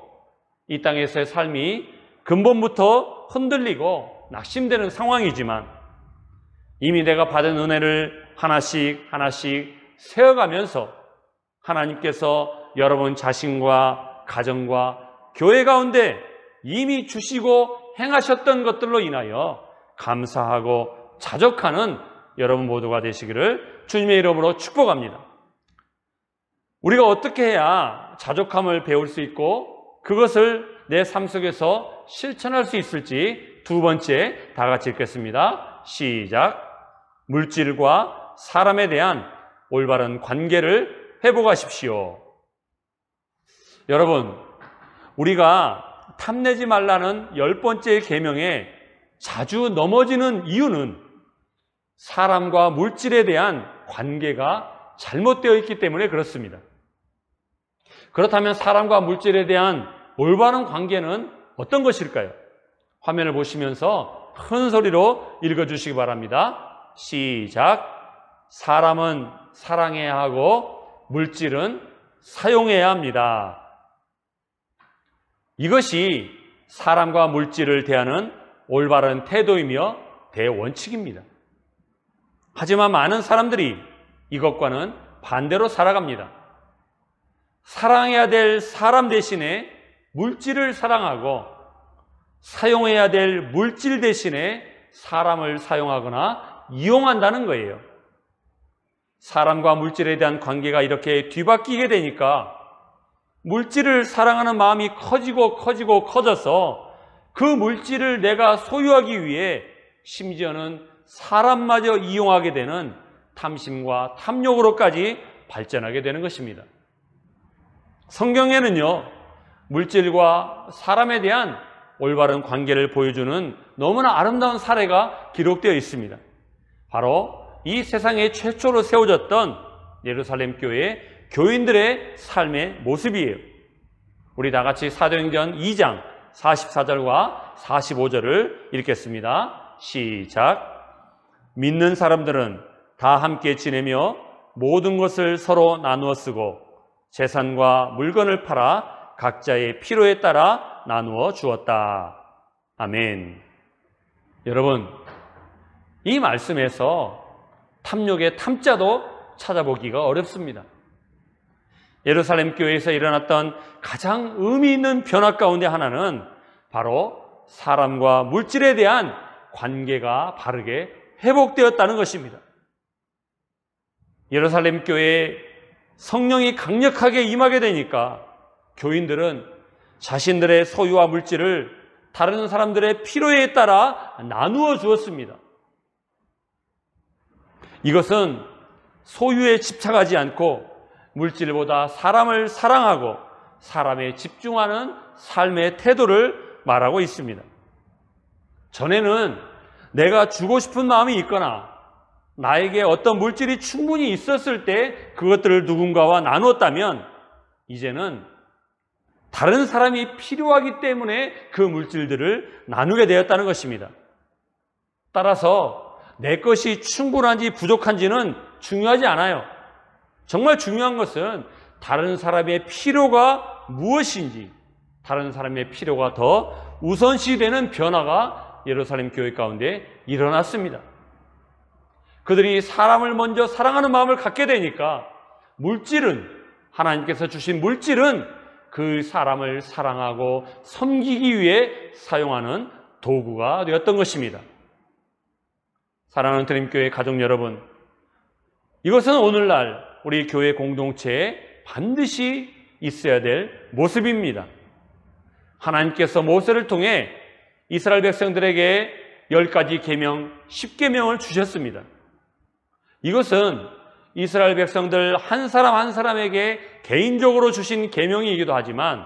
이 땅에서의 삶이 근본부터 흔들리고 낙심되는 상황이지만 이미 내가 받은 은혜를 하나씩 하나씩 세어가면서 하나님께서 여러분 자신과 가정과 교회 가운데 이미 주시고 행하셨던 것들로 인하여 감사하고 자족하는 여러분 모두가 되시기를 주님의 이름으로 축복합니다. 우리가 어떻게 해야 자족함을 배울 수 있고 그것을 내 삶 속에서 실천할 수 있을지 두 번째 다 같이 읽겠습니다. 시작. 물질과 사람에 대한 올바른 관계를 회복하십시오. 여러분, 우리가 탐내지 말라는 10번째 계명에 자주 넘어지는 이유는 사람과 물질에 대한 관계가 잘못되어 있기 때문에 그렇습니다. 그렇다면 사람과 물질에 대한 올바른 관계는 어떤 것일까요? 화면을 보시면서 큰 소리로 읽어주시기 바랍니다. 시작. 사람은 사랑해야 하고 물질은 사용해야 합니다. 이것이 사람과 물질을 대하는 올바른 태도이며 대원칙입니다. 하지만 많은 사람들이 이것과는 반대로 살아갑니다. 사랑해야 될 사람 대신에 물질을 사랑하고 사용해야 될 물질 대신에 사람을 사용하거나 이용한다는 거예요. 사람과 물질에 대한 관계가 이렇게 뒤바뀌게 되니까 물질을 사랑하는 마음이 커져서 그 물질을 내가 소유하기 위해 심지어는 사람마저 이용하게 되는 탐심과 탐욕으로까지 발전하게 되는 것입니다. 성경에는요, 물질과 사람에 대한 올바른 관계를 보여주는 너무나 아름다운 사례가 기록되어 있습니다. 바로 이 세상에 최초로 세워졌던 예루살렘 교회 교인들의 삶의 모습이에요. 우리 다 같이 사도행전 2장 44절과 45절을 읽겠습니다. 시작. 믿는 사람들은 다 함께 지내며 모든 것을 서로 나누어 쓰고 재산과 물건을 팔아 각자의 필요에 따라 나누어 주었다. 아멘. 여러분, 이 말씀에서 탐욕의 탐자도 찾아보기가 어렵습니다. 예루살렘 교회에서 일어났던 가장 의미 있는 변화 가운데 하나는 바로 사람과 물질에 대한 관계가 바르게 회복되었다는 것입니다. 예루살렘 교회에 성령이 강력하게 임하게 되니까 교인들은 자신들의 소유와 물질을 다른 사람들의 필요에 따라 나누어 주었습니다. 이것은 소유에 집착하지 않고 물질보다 사람을 사랑하고 사람에 집중하는 삶의 태도를 말하고 있습니다. 전에는 내가 주고 싶은 마음이 있거나 나에게 어떤 물질이 충분히 있었을 때 그것들을 누군가와 나눴다면 이제는 다른 사람이 필요하기 때문에 그 물질들을 나누게 되었다는 것입니다. 따라서 내 것이 충분한지 부족한지는 중요하지 않아요. 정말 중요한 것은 다른 사람의 필요가 무엇인지, 다른 사람의 필요가 더 우선시되는 변화가 예루살렘 교회 가운데 일어났습니다. 그들이 사람을 먼저 사랑하는 마음을 갖게 되니까 하나님께서 주신 물질은 그 사람을 사랑하고 섬기기 위해 사용하는 도구가 되었던 것입니다. 사랑하는 드림교회 가족 여러분, 이것은 오늘날 우리 교회 공동체에 반드시 있어야 될 모습입니다. 하나님께서 모세를 통해 이스라엘 백성들에게 10가지 계명, 10계명을 주셨습니다. 이것은 이스라엘 백성들 한 사람 한 사람에게 개인적으로 주신 계명이기도 하지만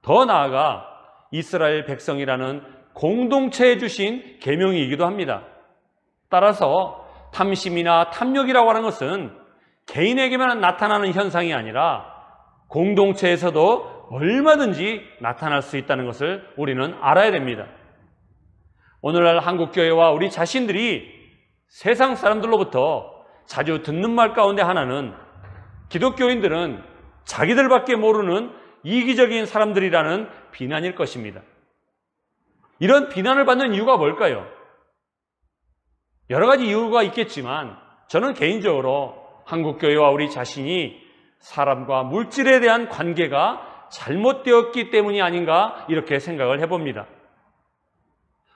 더 나아가 이스라엘 백성이라는 공동체에 주신 계명이기도 합니다. 따라서 탐심이나 탐욕이라고 하는 것은 개인에게만 나타나는 현상이 아니라 공동체에서도 얼마든지 나타날 수 있다는 것을 우리는 알아야 됩니다. 오늘날 한국교회와 우리 자신들이 세상 사람들로부터 자주 듣는 말 가운데 하나는 기독교인들은 자기들밖에 모르는 이기적인 사람들이라는 비난일 것입니다. 이런 비난을 받는 이유가 뭘까요? 여러 가지 이유가 있겠지만 저는 개인적으로 한국교회와 우리 자신이 사람과 물질에 대한 관계가 잘못되었기 때문이 아닌가 이렇게 생각을 해봅니다.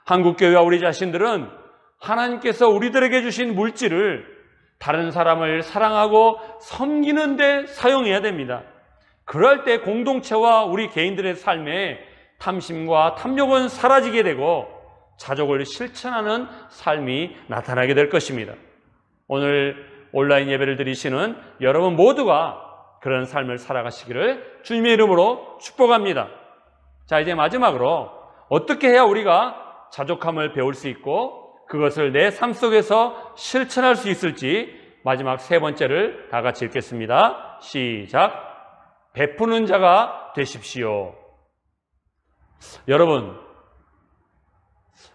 한국교회와 우리 자신들은 하나님께서 우리들에게 주신 물질을 다른 사람을 사랑하고 섬기는 데 사용해야 됩니다. 그럴 때 공동체와 우리 개인들의 삶에 탐심과 탐욕은 사라지게 되고 자족을 실천하는 삶이 나타나게 될 것입니다. 오늘 온라인 예배를 드리시는 여러분 모두가 그런 삶을 살아가시기를 주님의 이름으로 축복합니다. 자, 이제 마지막으로 어떻게 해야 우리가 자족함을 배울 수 있고 그것을 내 삶 속에서 실천할 수 있을지 마지막 세 번째를 다 같이 읽겠습니다. 시작. 베푸는 자가 되십시오.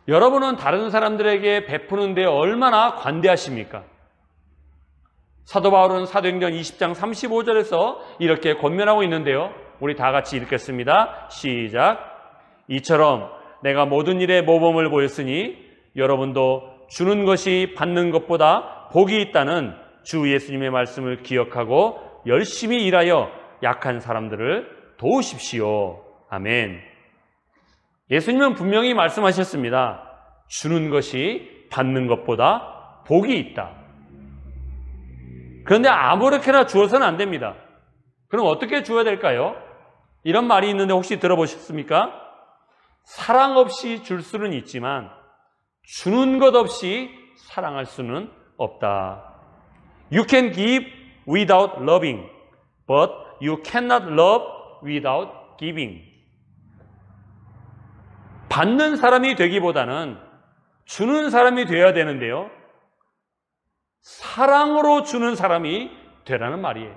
여러분은 다른 사람들에게 베푸는 데 얼마나 관대하십니까? 사도 바울은 사도행전 20장 35절에서 이렇게 권면하고 있는데요. 우리 다 같이 읽겠습니다. 시작. 이처럼 내가 모든 일에 모범을 보였으니 여러분도 주는 것이 받는 것보다 복이 있다는 주 예수님의 말씀을 기억하고 열심히 일하여 약한 사람들을 도우십시오. 아멘. 예수님은 분명히 말씀하셨습니다. 주는 것이 받는 것보다 복이 있다. 그런데 아무렇게나 주어서는 안 됩니다. 그럼 어떻게 주어야 될까요? 이런 말이 있는데 혹시 들어보셨습니까? 사랑 없이 줄 수는 있지만 주는 것 없이 사랑할 수는 없다. You can give without loving, but you cannot love without giving. 받는 사람이 되기보다는 주는 사람이 되어야 되는데요. 사랑으로 주는 사람이 되라는 말이에요.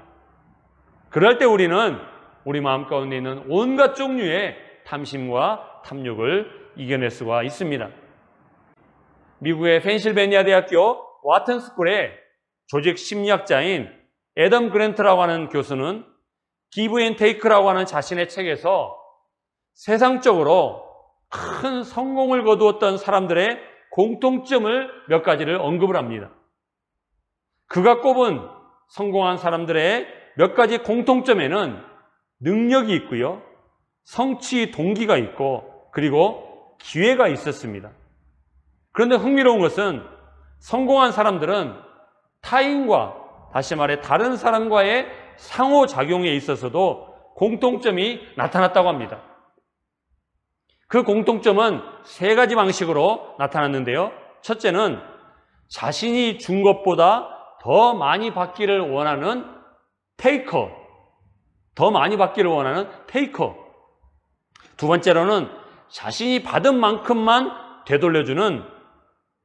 그럴 때 우리는 우리 마음 가운데 있는 온갖 종류의 탐심과 탐욕을 이겨낼 수가 있습니다. 미국의 펜실베니아 대학교 와튼스쿨의 조직 심리학자인 애덤 그랜트라고 하는 교수는 기브 앤 테이크라고 하는 자신의 책에서 세상적으로 큰 성공을 거두었던 사람들의 공통점을 몇 가지를 언급을 합니다. 그가 꼽은 성공한 사람들의 몇 가지 공통점에는 능력이 있고요, 성취 동기가 있고, 그리고 기회가 있었습니다. 그런데 흥미로운 것은 성공한 사람들은 타인과, 다시 말해 다른 사람과의 상호작용에 있어서도 공통점이 나타났다고 합니다. 그 공통점은 세 가지 방식으로 나타났는데요. 첫째는 자신이 준 것보다 더 많이 받기를 원하는 테이커, 더 많이 받기를 원하는 테이커. 두 번째로는 자신이 받은 만큼만 되돌려주는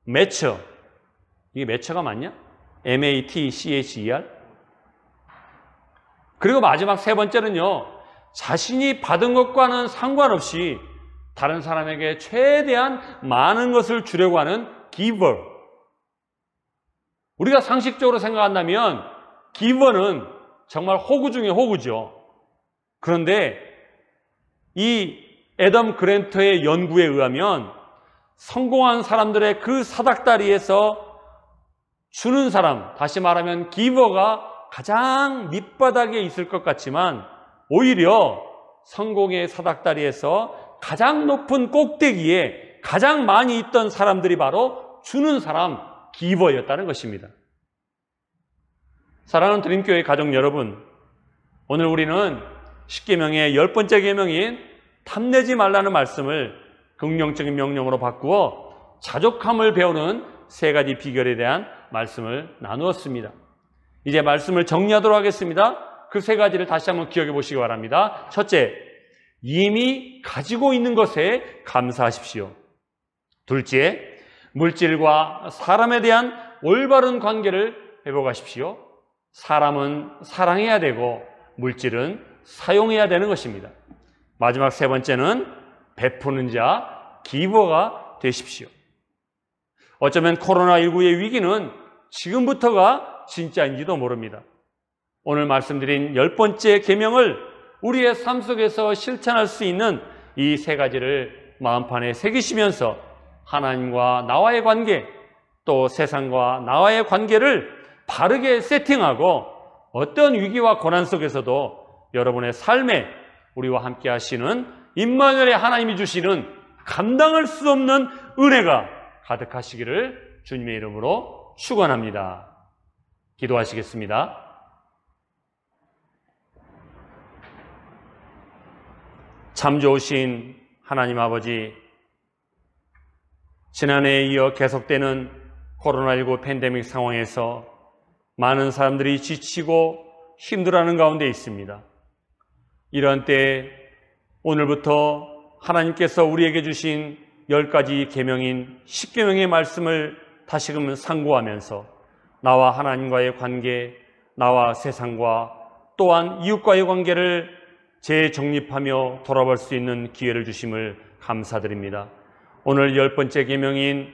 매처. 이게 매처가 맞냐? M-A-T-C-H-E-R. 그리고 마지막 세 번째는요, 자신이 받은 것과는 상관없이 다른 사람에게 최대한 많은 것을 주려고 하는 giver. 우리가 상식적으로 생각한다면 giver는 정말 호구 중에 호구죠. 그런데 이 애덤 그랜트의 연구에 의하면 성공한 사람들의 그 사닥다리에서 주는 사람, 다시 말하면 기버가 가장 밑바닥에 있을 것 같지만 오히려 성공의 사닥다리에서 가장 높은 꼭대기에 가장 많이 있던 사람들이 바로 주는 사람, 기버였다는 것입니다. 사랑하는 드림교회 가족 여러분, 오늘 우리는 10계명의 10번째 계명인 탐내지 말라는 말씀을 긍정적인 명령으로 바꾸어 자족함을 배우는 3가지 비결에 대한 말씀을 나누었습니다. 이제 말씀을 정리하도록 하겠습니다. 그 3가지를 다시 한번 기억해 보시기 바랍니다. 첫째, 이미 가지고 있는 것에 감사하십시오. 둘째, 물질과 사람에 대한 올바른 관계를 회복하십시오. 사람은 사랑해야 되고 물질은 사용해야 되는 것입니다. 마지막 3번째는 베푸는 자, 기버가 되십시오. 어쩌면 코로나19의 위기는 지금부터가 진짜인지도 모릅니다. 오늘 말씀드린 10번째 계명을 우리의 삶 속에서 실천할 수 있는 이 3가지를 마음판에 새기시면서 하나님과 나와의 관계, 또 세상과 나와의 관계를 바르게 세팅하고 어떤 위기와 고난 속에서도 여러분의 삶에 우리와 함께 하시는 임마누엘의 하나님이 주시는 감당할 수 없는 은혜가 가득하시기를 주님의 이름으로 축원합니다. 기도하시겠습니다. 참 좋으신 하나님 아버지, 지난해에 이어 계속되는 코로나19 팬데믹 상황에서 많은 사람들이 지치고 힘들어하는 가운데 있습니다. 이런 때에 오늘부터 하나님께서 우리에게 주신 10가지 계명인 10계명의 말씀을 다시금 상고하면서 나와 하나님과의 관계, 나와 세상과 또한 이웃과의 관계를 재정립하며 돌아볼 수 있는 기회를 주심을 감사드립니다. 오늘 10번째 계명인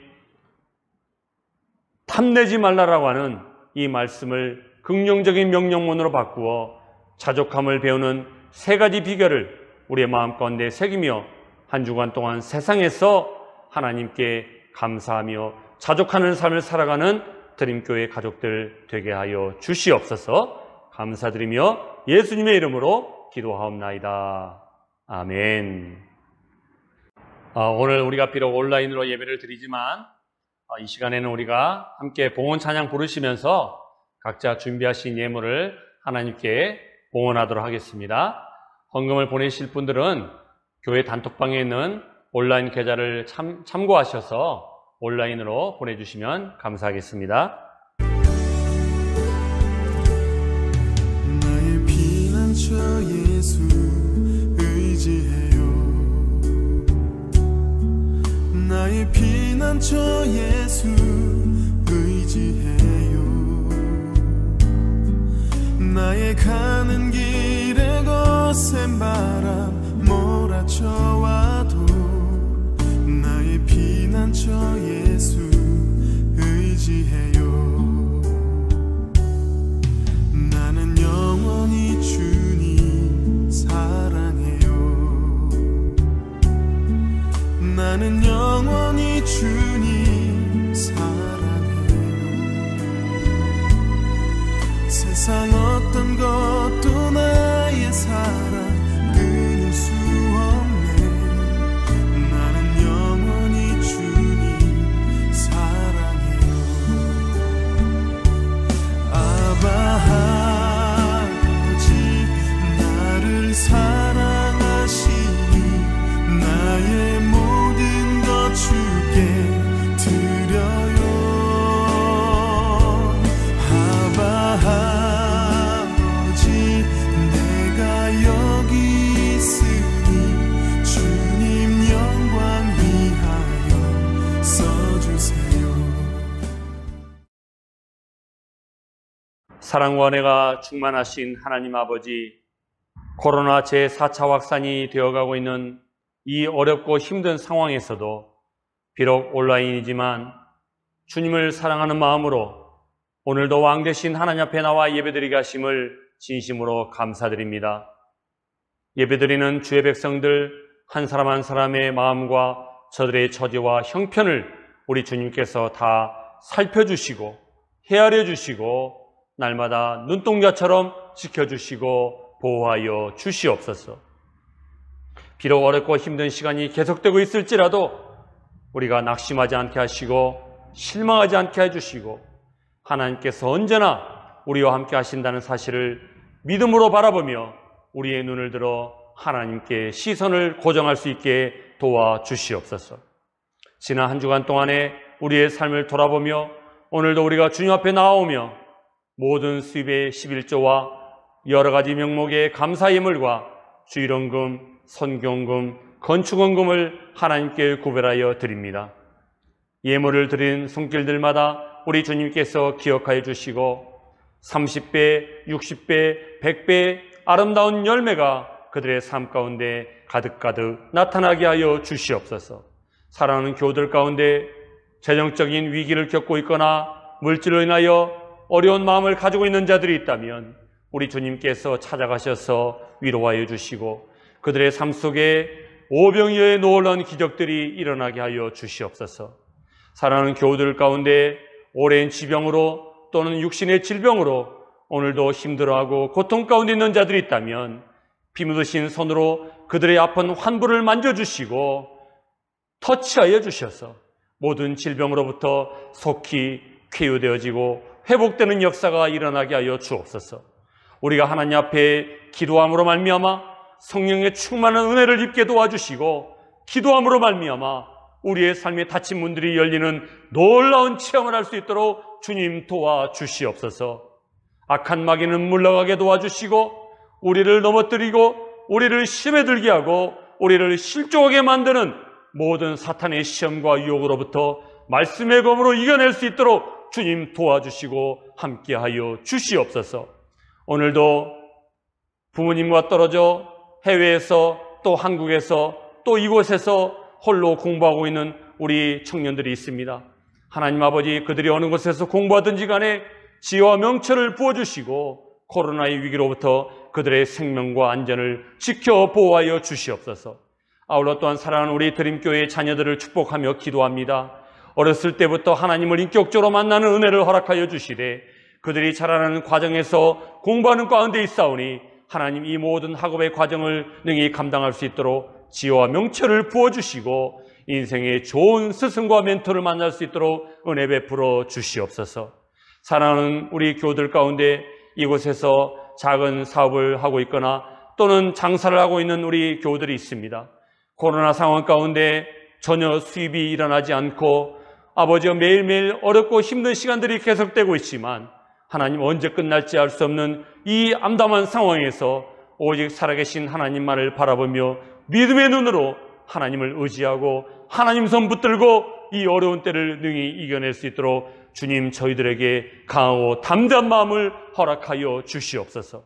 탐내지 말라라고 하는 이 말씀을 긍정적인 명령문으로 바꾸어 자족함을 배우는 3가지 비결을 우리의 마음 가운데 새기며 한 주간 동안 세상에서 하나님께 감사하며 자족하는 삶을 살아가는 드림교회 가족들 되게 하여 주시옵소서. 감사드리며 예수님의 이름으로 기도하옵나이다. 아멘. 오늘 우리가 비록 온라인으로 예배를 드리지만 이 시간에는 우리가 함께 봉헌 찬양 부르시면서 각자 준비하신 예물을 하나님께 봉헌하도록 하겠습니다. 헌금을 보내실 분들은 교회 단톡방에 있는 온라인 계좌를 참고하셔서 온라인으로 보내주시면 감사하겠습니다. 나의 피난처 예수 의지해요. 나의 피난처 예수 의지해요. 나의 가는 길에 거센 바람 몰아쳐와도 나의 피난처 예수 의지해요. 나는 영원히 주님 사랑해요. 나는 영원히 주님 사랑해요. 세상 어떤 것도 나의 사랑 끊을 수 없네. 나는 영원히 주님 사랑해요. 아바 아버지 나를 사랑하시니 나의 모든 것 주께 드려요. 아바 아버지 내가 여기 있으니 주님 영광 위하여 써주세요. 사랑과 은혜가 충만하신 하나님 아버지, 코로나 제4차 확산이 되어가고 있는 이 어렵고 힘든 상황에서도 비록 온라인이지만 주님을 사랑하는 마음으로 오늘도 왕 대신 하나님 앞에 나와 예배드리게 하심을 진심으로 감사드립니다. 예배드리는 주의 백성들 한 사람 한 사람의 마음과 저들의 처지와 형편을 우리 주님께서 다 살펴주시고 헤아려 주시고 날마다 눈동자처럼 지켜주시고 보호하여 주시옵소서. 비록 어렵고 힘든 시간이 계속되고 있을지라도 우리가 낙심하지 않게 하시고 실망하지 않게 해주시고 하나님께서 언제나 우리와 함께 하신다는 사실을 믿음으로 바라보며 우리의 눈을 들어 하나님께 시선을 고정할 수 있게 도와주시옵소서. 지난 한 주간 동안에 우리의 삶을 돌아보며 오늘도 우리가 주님 앞에 나오며 모든 수입의 11조와 여러 가지 명목의 감사 예물과 주일원금, 선교원금, 건축원금을 하나님께 구별하여 드립니다. 예물을 드린 손길들마다 우리 주님께서 기억하여 주시고 30배, 60배, 100배의 아름다운 열매가 그들의 삶 가운데 가득가득 나타나게 하여 주시옵소서. 사랑하는 교우들 가운데 재정적인 위기를 겪고 있거나 물질로 인하여 어려운 마음을 가지고 있는 자들이 있다면 우리 주님께서 찾아가셔서 위로하여 주시고 그들의 삶 속에 오병이어의 놀라운 기적들이 일어나게 하여 주시옵소서. 사랑하는 교우들 가운데 오랜 지병으로 또는 육신의 질병으로 오늘도 힘들어하고 고통 가운데 있는 자들이 있다면 피 묻으신 손으로 그들의 아픈 환부를 만져주시고 터치하여 주셔서 모든 질병으로부터 속히 쾌유되어지고 회복되는 역사가 일어나게 하여 주옵소서. 우리가 하나님 앞에 기도함으로 말미암아 성령의 충만한 은혜를 입게 도와주시고 기도함으로 말미암아 우리의 삶의 닫힌 문들이 열리는 놀라운 체험을 할 수 있도록 주님 도와주시옵소서. 악한 마귀는 물러가게 도와주시고 우리를 넘어뜨리고 우리를 시험에 들게 하고 우리를 실족하게 만드는 모든 사탄의 시험과 유혹으로부터 말씀의 검으로 이겨낼 수 있도록 주님 도와주시고 함께하여 주시옵소서. 오늘도 부모님과 떨어져 해외에서 또 한국에서 또 이곳에서 홀로 공부하고 있는 우리 청년들이 있습니다. 하나님 아버지, 그들이 어느 곳에서 공부하든지 간에 지혜와 명철을 부어주시고 코로나의 위기로부터 그들의 생명과 안전을 지켜 보호하여 주시옵소서. 아울러 또한 사랑하는 우리 드림교회의 자녀들을 축복하며 기도합니다. 어렸을 때부터 하나님을 인격적으로 만나는 은혜를 허락하여 주시되 그들이 자라나는 과정에서 공부하는 가운데 있사오니 하나님 이 모든 학업의 과정을 능히 감당할 수 있도록 지혜와 명철을 부어주시고 인생의 좋은 스승과 멘토를 만날 수 있도록 은혜 베풀어 주시옵소서. 사랑하는 우리 교우들 가운데 이곳에서 작은 사업을 하고 있거나 또는 장사를 하고 있는 우리 교우들이 있습니다. 코로나 상황 가운데 전혀 수입이 일어나지 않고 아버지와 매일매일 어렵고 힘든 시간들이 계속되고 있지만 하나님 언제 끝날지 알 수 없는 이 암담한 상황에서 오직 살아계신 하나님만을 바라보며 믿음의 눈으로 하나님을 의지하고 하나님 손 붙들고 이 어려운 때를 능히 이겨낼 수 있도록 주님 저희들에게 강하고 담대한 마음을 허락하여 주시옵소서.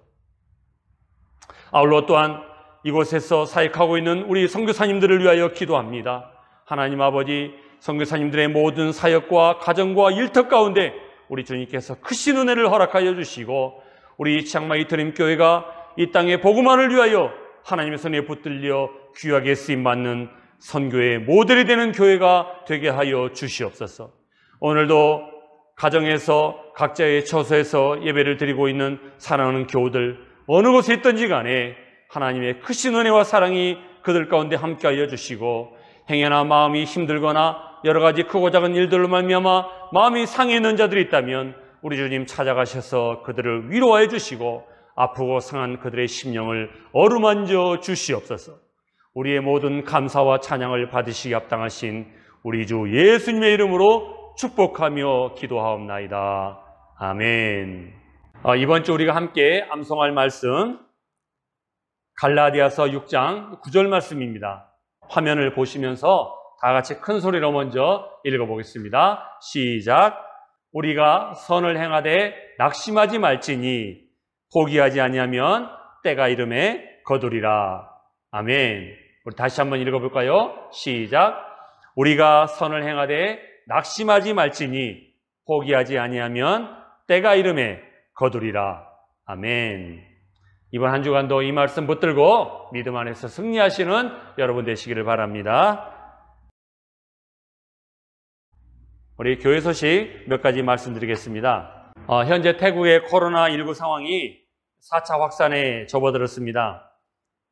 아울러 또한 이곳에서 사역하고 있는 우리 선교사님들을 위하여 기도합니다. 하나님 아버지, 선교사님들의 모든 사역과 가정과 일터 가운데 우리 주님께서 크신 은혜를 허락하여 주시고 우리 치앙마이 드림교회가 이 땅의 복음화를 위하여 하나님의 손에 붙들려 귀하게 쓰임받는 선교의 모델이 되는 교회가 되게 하여 주시옵소서. 오늘도 가정에서 각자의 처소에서 예배를 드리고 있는 사랑하는 교우들 어느 곳에 있든지 간에 하나님의 크신 은혜와 사랑이 그들 가운데 함께하여 주시고 행여나 마음이 힘들거나 여러 가지 크고 작은 일들로 말미암아 마음이 상해 있는 자들이 있다면 우리 주님 찾아가셔서 그들을 위로하여 주시고 아프고 상한 그들의 심령을 어루만져 주시옵소서. 우리의 모든 감사와 찬양을 받으시기 합당하신 우리 주 예수님의 이름으로 축복하며 기도하옵나이다. 아멘. 이번 주 우리가 함께 암송할 말씀 갈라디아서 6장 9절 말씀입니다. 화면을 보시면서 다 같이 큰 소리로 먼저 읽어보겠습니다. 시작. 우리가 선을 행하되 낙심하지 말지니 포기하지 아니하면 때가 이름에 거두리라. 아멘. 우리 다시 한번 읽어볼까요? 시작. 우리가 선을 행하되 낙심하지 말지니 포기하지 아니하면 때가 이름에 거두리라. 아멘. 이번 한 주간도 이 말씀 붙들고 믿음 안에서 승리하시는 여러분 되시기를 바랍니다. 우리 교회 소식 몇 가지 말씀드리겠습니다. 현재 태국의 코로나19 상황이 4차 확산에 접어들었습니다.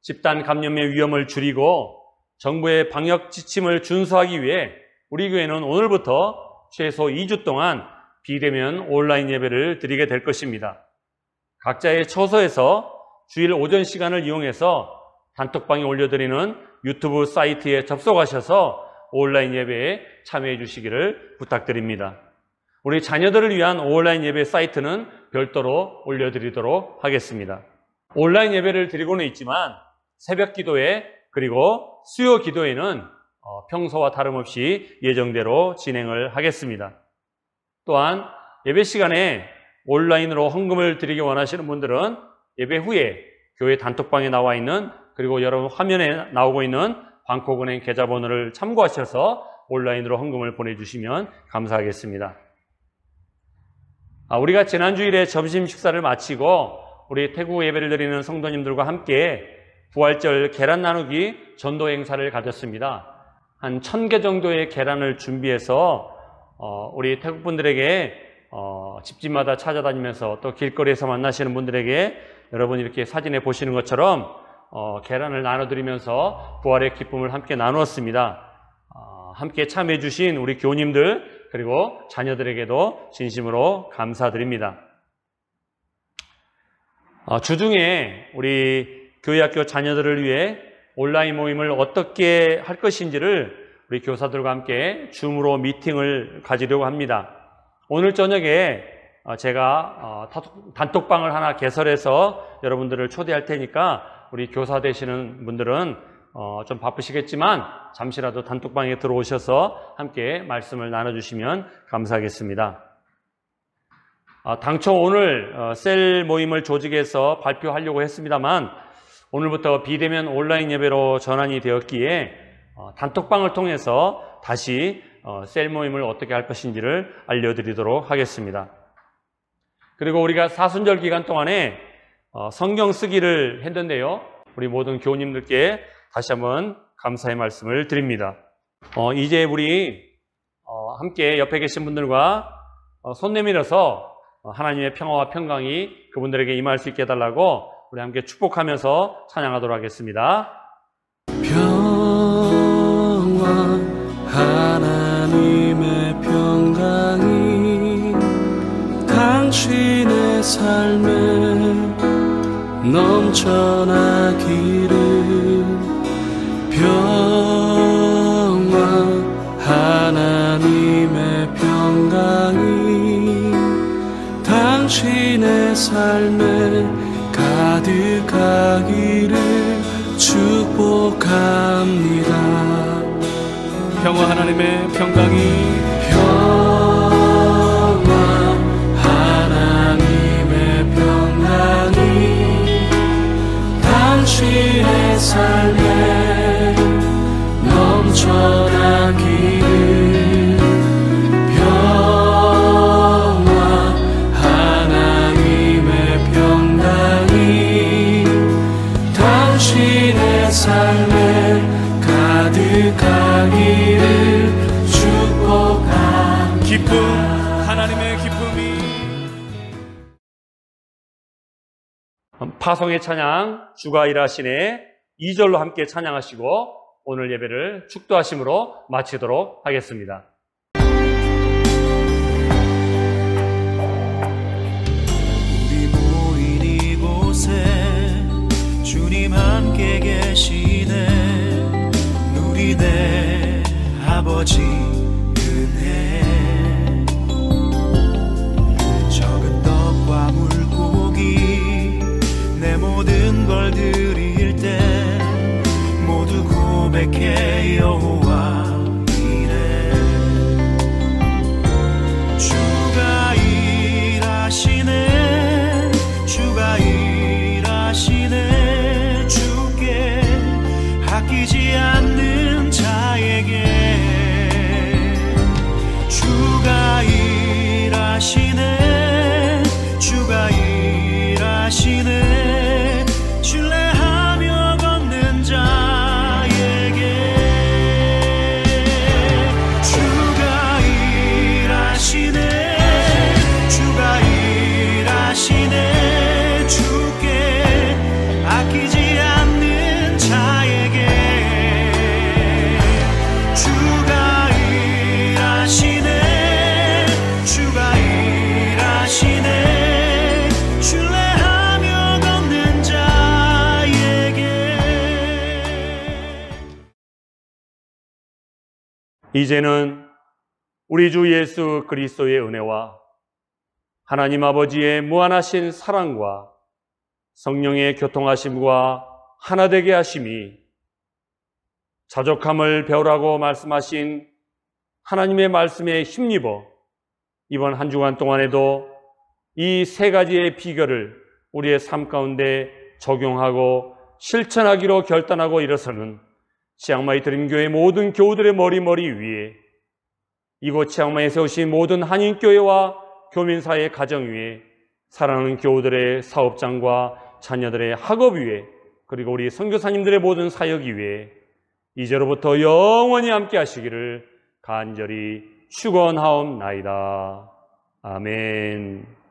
집단 감염의 위험을 줄이고 정부의 방역 지침을 준수하기 위해 우리 교회는 오늘부터 최소 2주 동안 비대면 온라인 예배를 드리게 될 것입니다. 각자의 처소에서 주일 오전 시간을 이용해서 단톡방에 올려드리는 유튜브 사이트에 접속하셔서 온라인 예배에 참여해 주시기를 부탁드립니다. 우리 자녀들을 위한 온라인 예배 사이트는 별도로 올려드리도록 하겠습니다. 온라인 예배를 드리고는 있지만 새벽 기도회 그리고 수요 기도회는 평소와 다름없이 예정대로 진행을 하겠습니다. 또한 예배 시간에 온라인으로 헌금을 드리기 원하시는 분들은 예배 후에 교회 단톡방에 나와 있는 그리고 여러분 화면에 나오고 있는 방콕은행 계좌번호를 참고하셔서 온라인으로 헌금을 보내주시면 감사하겠습니다. 우리가 지난주일에 점심 식사를 마치고 우리 태국 예배를 드리는 성도님들과 함께 부활절 계란 나누기 전도 행사를 가졌습니다. 한 1000개 정도의 계란을 준비해서 우리 태국 분들에게 집집마다 찾아다니면서 또 길거리에서 만나시는 분들에게 여러분 이렇게 사진에 보시는 것처럼 계란을 나눠드리면서 부활의 기쁨을 함께 나누었습니다. 함께 참여해 주신 우리 교우님들 그리고 자녀들에게도 진심으로 감사드립니다. 주중에 우리 교회학교 자녀들을 위해 온라인 모임을 어떻게 할 것인지를 우리 교사들과 함께 줌으로 미팅을 가지려고 합니다. 오늘 저녁에 제가 단톡방을 하나 개설해서 여러분들을 초대할 테니까 우리 교사 되시는 분들은 좀 바쁘시겠지만 잠시라도 단톡방에 들어오셔서 함께 말씀을 나눠주시면 감사하겠습니다. 당초 오늘 셀 모임을 조직해서 발표하려고 했습니다만 오늘부터 비대면 온라인 예배로 전환이 되었기에 단톡방을 통해서 다시 셀 모임을 어떻게 할 것인지를 알려드리도록 하겠습니다. 그리고 우리가 사순절 기간 동안에 성경 쓰기를 했는데요. 우리 모든 교우님들께 다시 한번 감사의 말씀을 드립니다. 이제 우리 함께 옆에 계신 분들과 손 내밀어서 하나님의 평화와 평강이 그분들에게 임할 수 있게 해달라고 우리 함께 축복하면서 찬양하도록 하겠습니다. 평화 하나님의 평강이 당신의 삶에 넘쳐나기를 평화 하나님의 평강이 당신의 삶에 가득하기를 축복합니다. 평화 하나님의 평강이 평화 하나님의 평강이 당신의 삶에 넘쳐나기를 평화 하나님의 평강이 당신의 삶에 가득하기를 축복합니다. 기쁨 하나님의 기쁨이 파송의 찬양 주가 일하시네 2절로 함께 찬양하시고 오늘 예배를 축도하심으로 마치도록 하겠습니다. 우리 모인 이곳에 주님 함께 계시네. 누리네 아버지 은혜. 적은 떡과 물고기 내 모든 걸 드릴 때 모두 고백해 여호와 이래. 주가 일하시네 주가 일하시네. 주께 아끼지 않는 자에게 이제는 우리 주 예수 그리스도의 은혜와 하나님 아버지의 무한하신 사랑과 성령의 교통하심과 하나 되게 하심이 자족함을 배우라고 말씀하신 하나님의 말씀에 힘입어 이번 한 주간 동안에도 이 세 가지의 비결을 우리의 삶 가운데 적용하고 실천하기로 결단하고 일어서는 치앙마이 드림교회 모든 교우들의 머리 위에, 이곳 치앙마이에 세우신 모든 한인교회와 교민사회 가정 위에, 사랑하는 교우들의 사업장과 자녀들의 학업 위에, 그리고 우리 선교사님들의 모든 사역 위에 이제로부터 영원히 함께 하시기를 간절히 축원하옵나이다. 아멘.